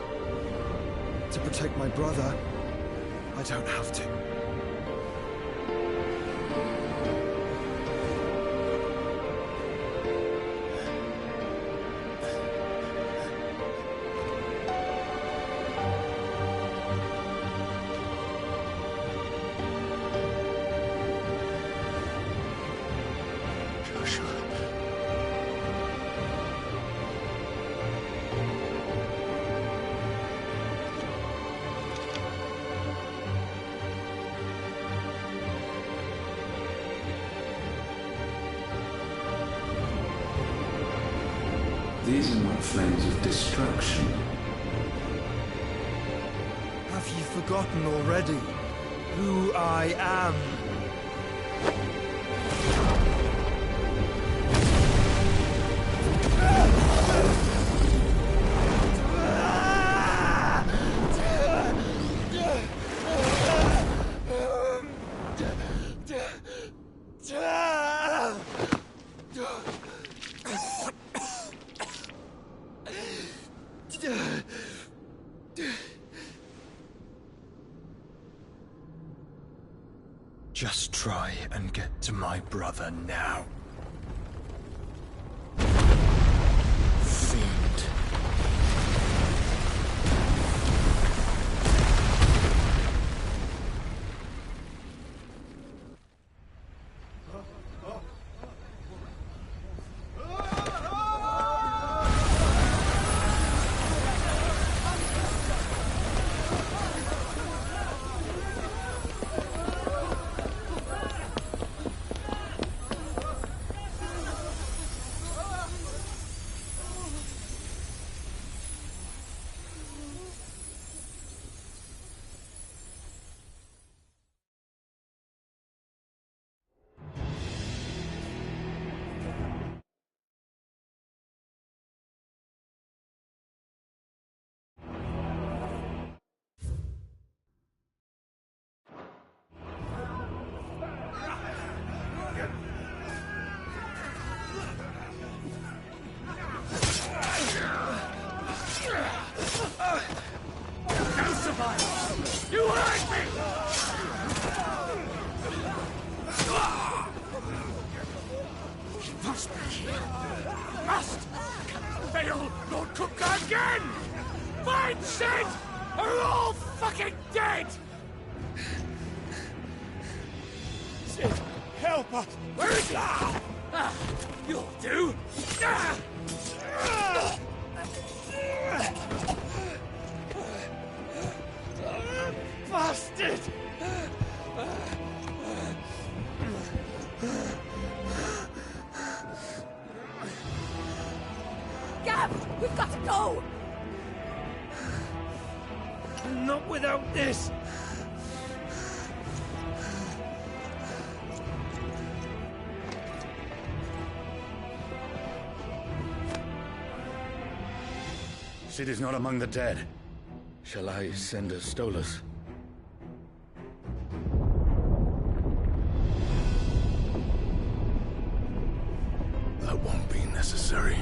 to protect my brother, I don't have to. These are not flames of destruction. Have you forgotten already who I am? Just try and get to my brother now. Fiend. Sid are all fucking dead! Sid, help us! Where is he? You'll do! Bastard! Gab, we've got to go! Not without this! Sid is not among the dead. Shall I send a Stolas? That won't be necessary.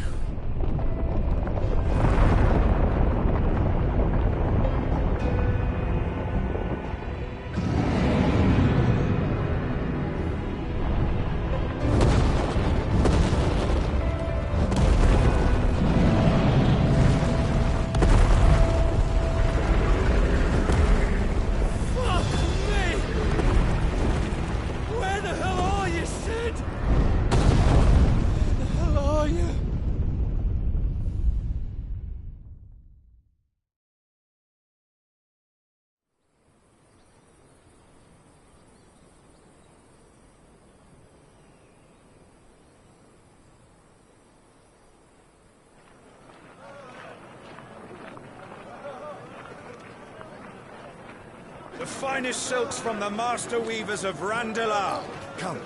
The finest silks from the master weavers of Randalar. Come,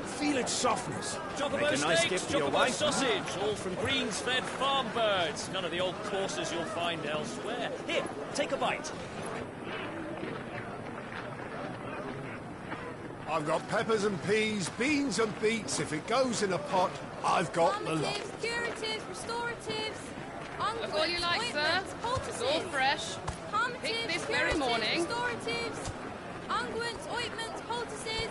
feel its softness. Chocobo Make a nice steaks, gift for your chocobo wife. sausage, all from greens-fed farm birds. None of the old courses you'll find elsewhere. Here, take a bite. I've got peppers and peas, beans and beets. If it goes in a pot, I've got the lot. Curatives, restoratives, Look all you like, sir. It's all fresh. Picked this very morning. Restoratives, unguents, ointments, poultices,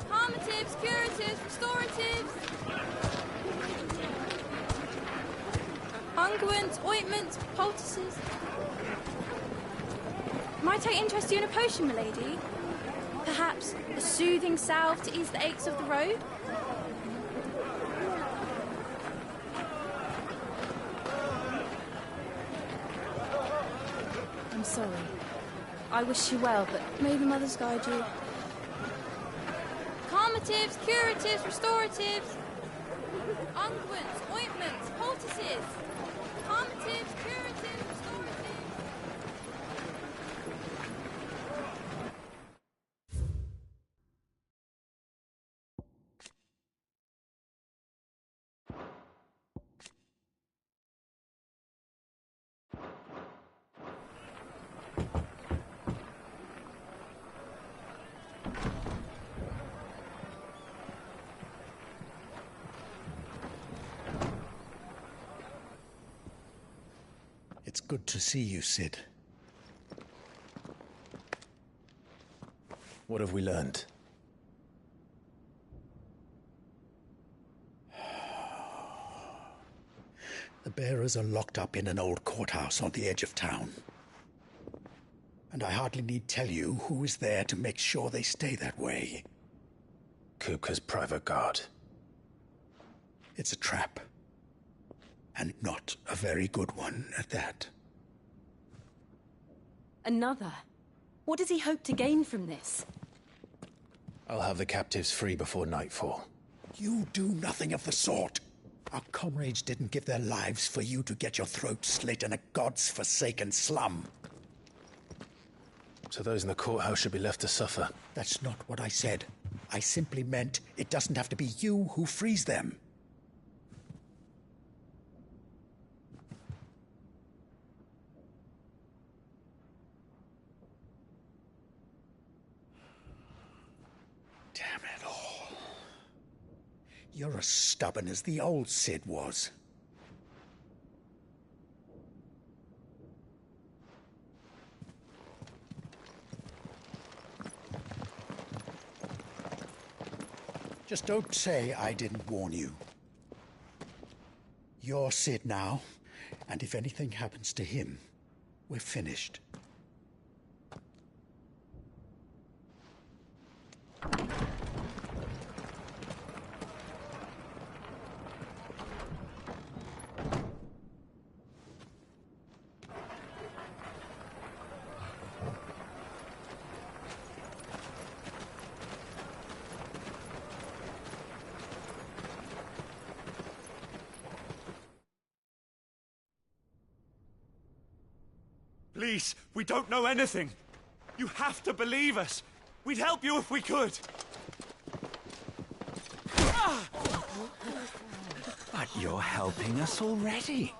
palmatives, curatives, restoratives, unguents, ointments, poultices. Might I interest you in a potion, milady? Perhaps a soothing salve to ease the aches of the road? I'm sorry. I wish you well, but may the mothers guide you. Calmatives, curatives, restoratives, unguents, ointments, poultices, calmatives, curatives, restoratives. It's good to see you, Sid. What have we learned? The bearers are locked up in an old courthouse on the edge of town. And I hardly need tell you who is there to make sure they stay that way. Kupka's private guard. It's a trap. And not a very good one at that. Another? What does he hope to gain from this? I'll have the captives free before nightfall. You do nothing of the sort. Our comrades didn't give their lives for you to get your throat slit in a god's-forsaken slum. So those in the courthouse should be left to suffer. That's not what I said. I simply meant it doesn't have to be you who frees them. Damn it all. You're as stubborn as the old Sid was. Just don't say I didn't warn you. You're Sid now, and if anything happens to him, We're finished. Please, we don't know anything. You have to believe us. We'd help you if we could. But you're helping us already.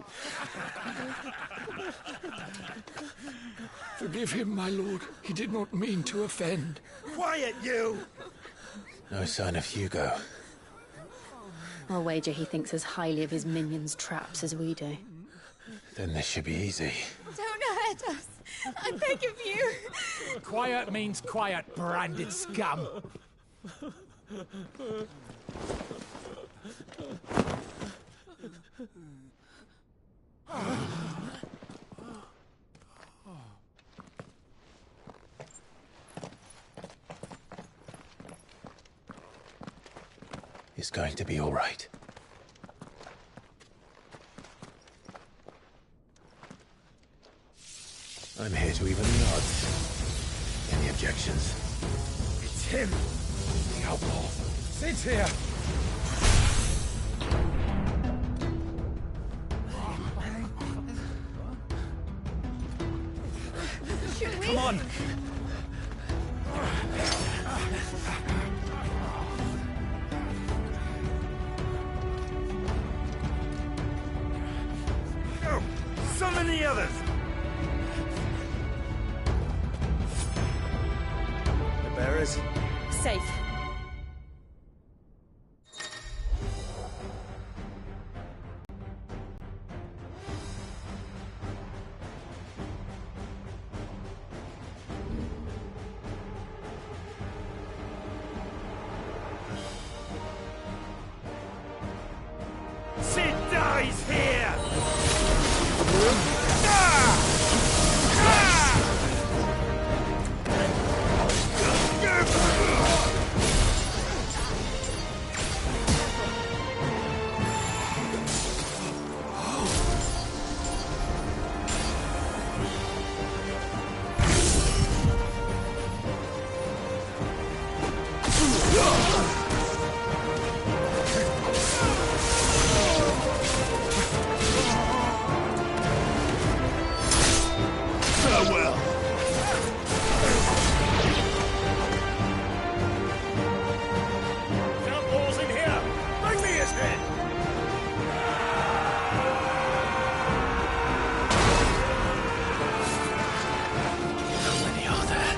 Forgive him, my lord. He did not mean to offend. Quiet, you! No sign of Hugo. I'll wager he thinks as highly of his minions' traps as we do. Then this should be easy. Don't hurt us. I beg of you. Quiet means quiet, branded scum. It's going to be all right. I'm here to even the odds. Any objections? It's him, the outlaw. Sit here. Come on. Go! Summon the others! The bearers? Safe. Sid dies here! Farewell! Outlaws in here! Bring me his head! How many are there?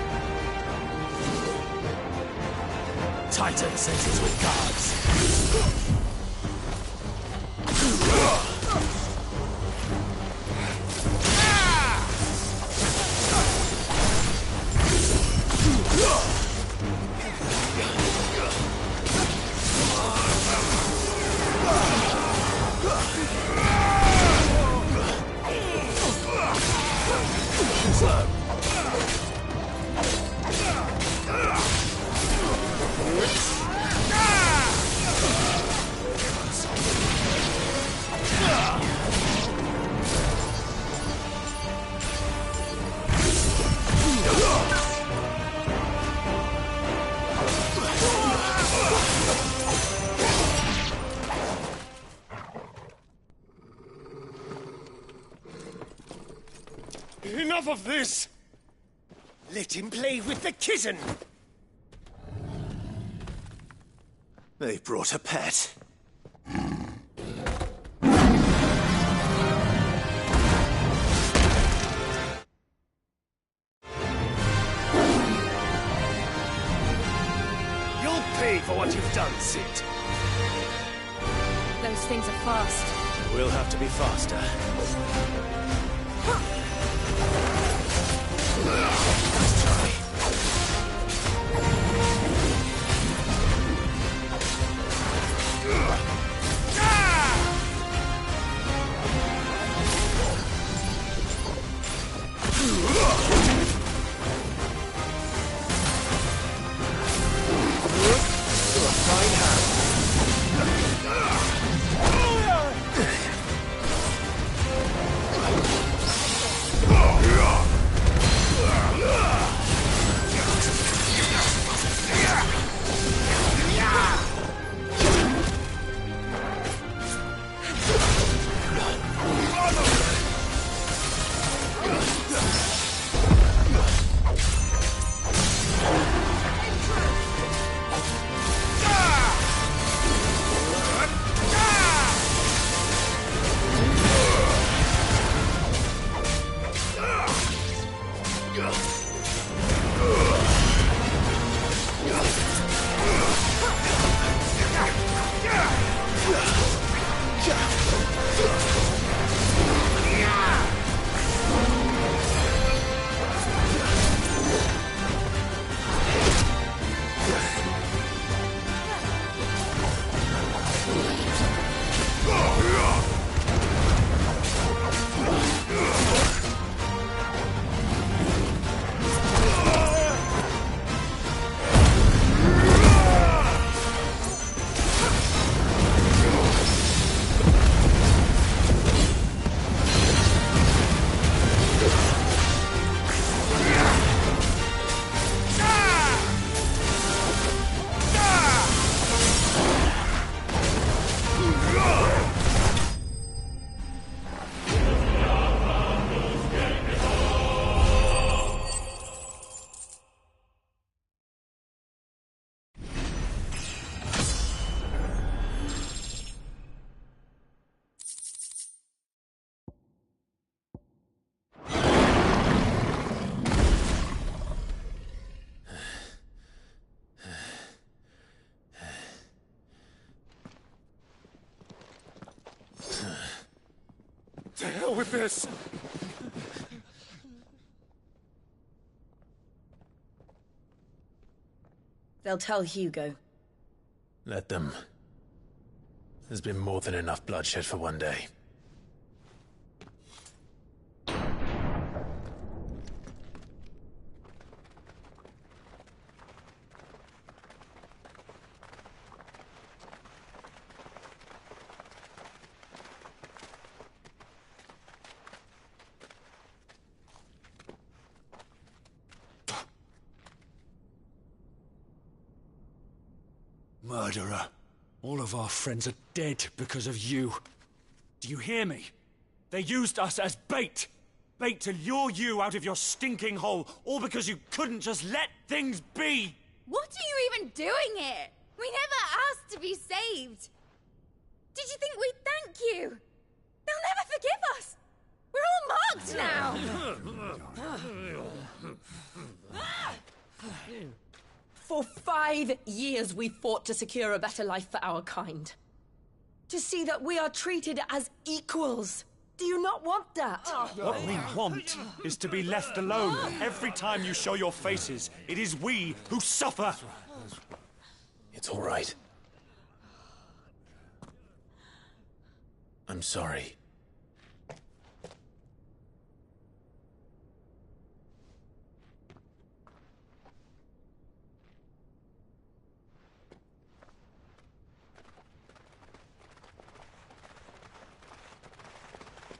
Titan senses with guards. Enough of this! Let him play with the kitten! They brought a pet. You'll pay for what you've done, Sid. Those things are fast. We'll have to be faster. Nice try. hell with this! They'll tell Hugo. Let them. There's been more than enough bloodshed for one day. Murderer. All of our friends are dead because of you. Do you hear me? They used us as bait. Bait to lure you out of your stinking hole, all because you couldn't just let things be. What are you even doing here? We never asked to be saved. Did you think we'd thank you? They'll never forgive us. We're all marked now. For 5 years we fought to secure a better life for our kind. To see that we are treated as equals. Do you not want that? What we want is to be left alone. Every time you show your faces, it is we who suffer. It's all right. I'm sorry.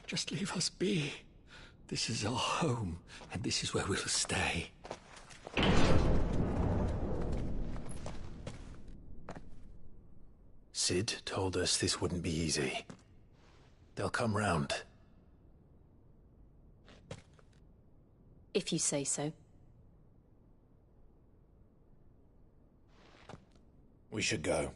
Just leave us be. This is our home, and this is where we'll stay. Sid told us this wouldn't be easy. They'll come round. If you say so. We should go.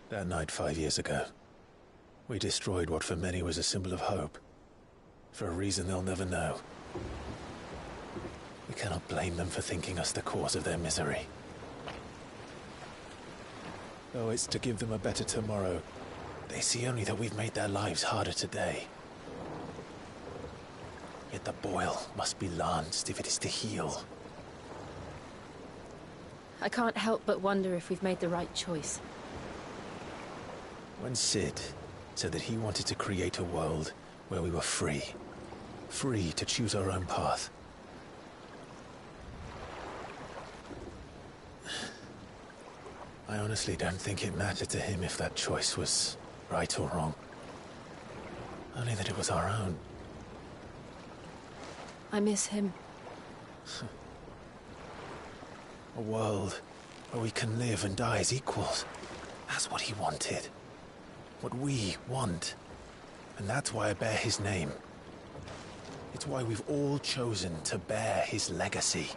That night 5 years ago, we destroyed what for many was a symbol of hope. For a reason they'll never know. We cannot blame them for thinking us the cause of their misery. Though it's to give them a better tomorrow, they see only that we've made their lives harder today. Yet the boil must be lanced if it is to heal. I can't help but wonder if we've made the right choice. When Sid said that he wanted to create a world where we were free. Free to choose our own path. I honestly don't think it mattered to him if that choice was right or wrong. Only that it was our own. I miss him. A world where we can live and die as equals. That's what he wanted. What we want. And that's why I bear his name. It's why we've all chosen to bear his legacy.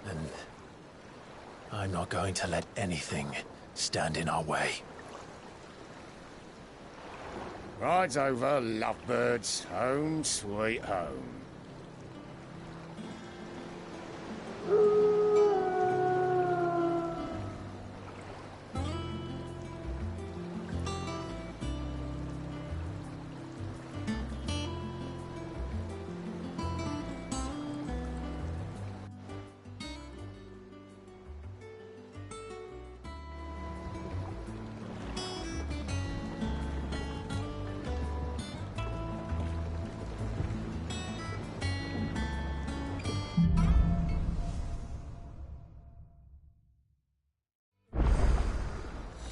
And I'm not going to let anything stand in our way. Rides over, lovebirds. Home, sweet home.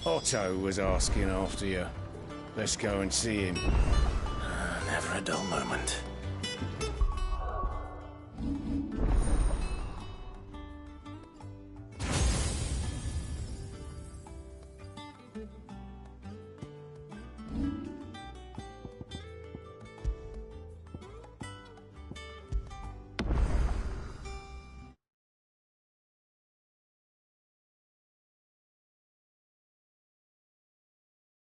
Otto was asking after you. Let's go and see him. Never a dull moment.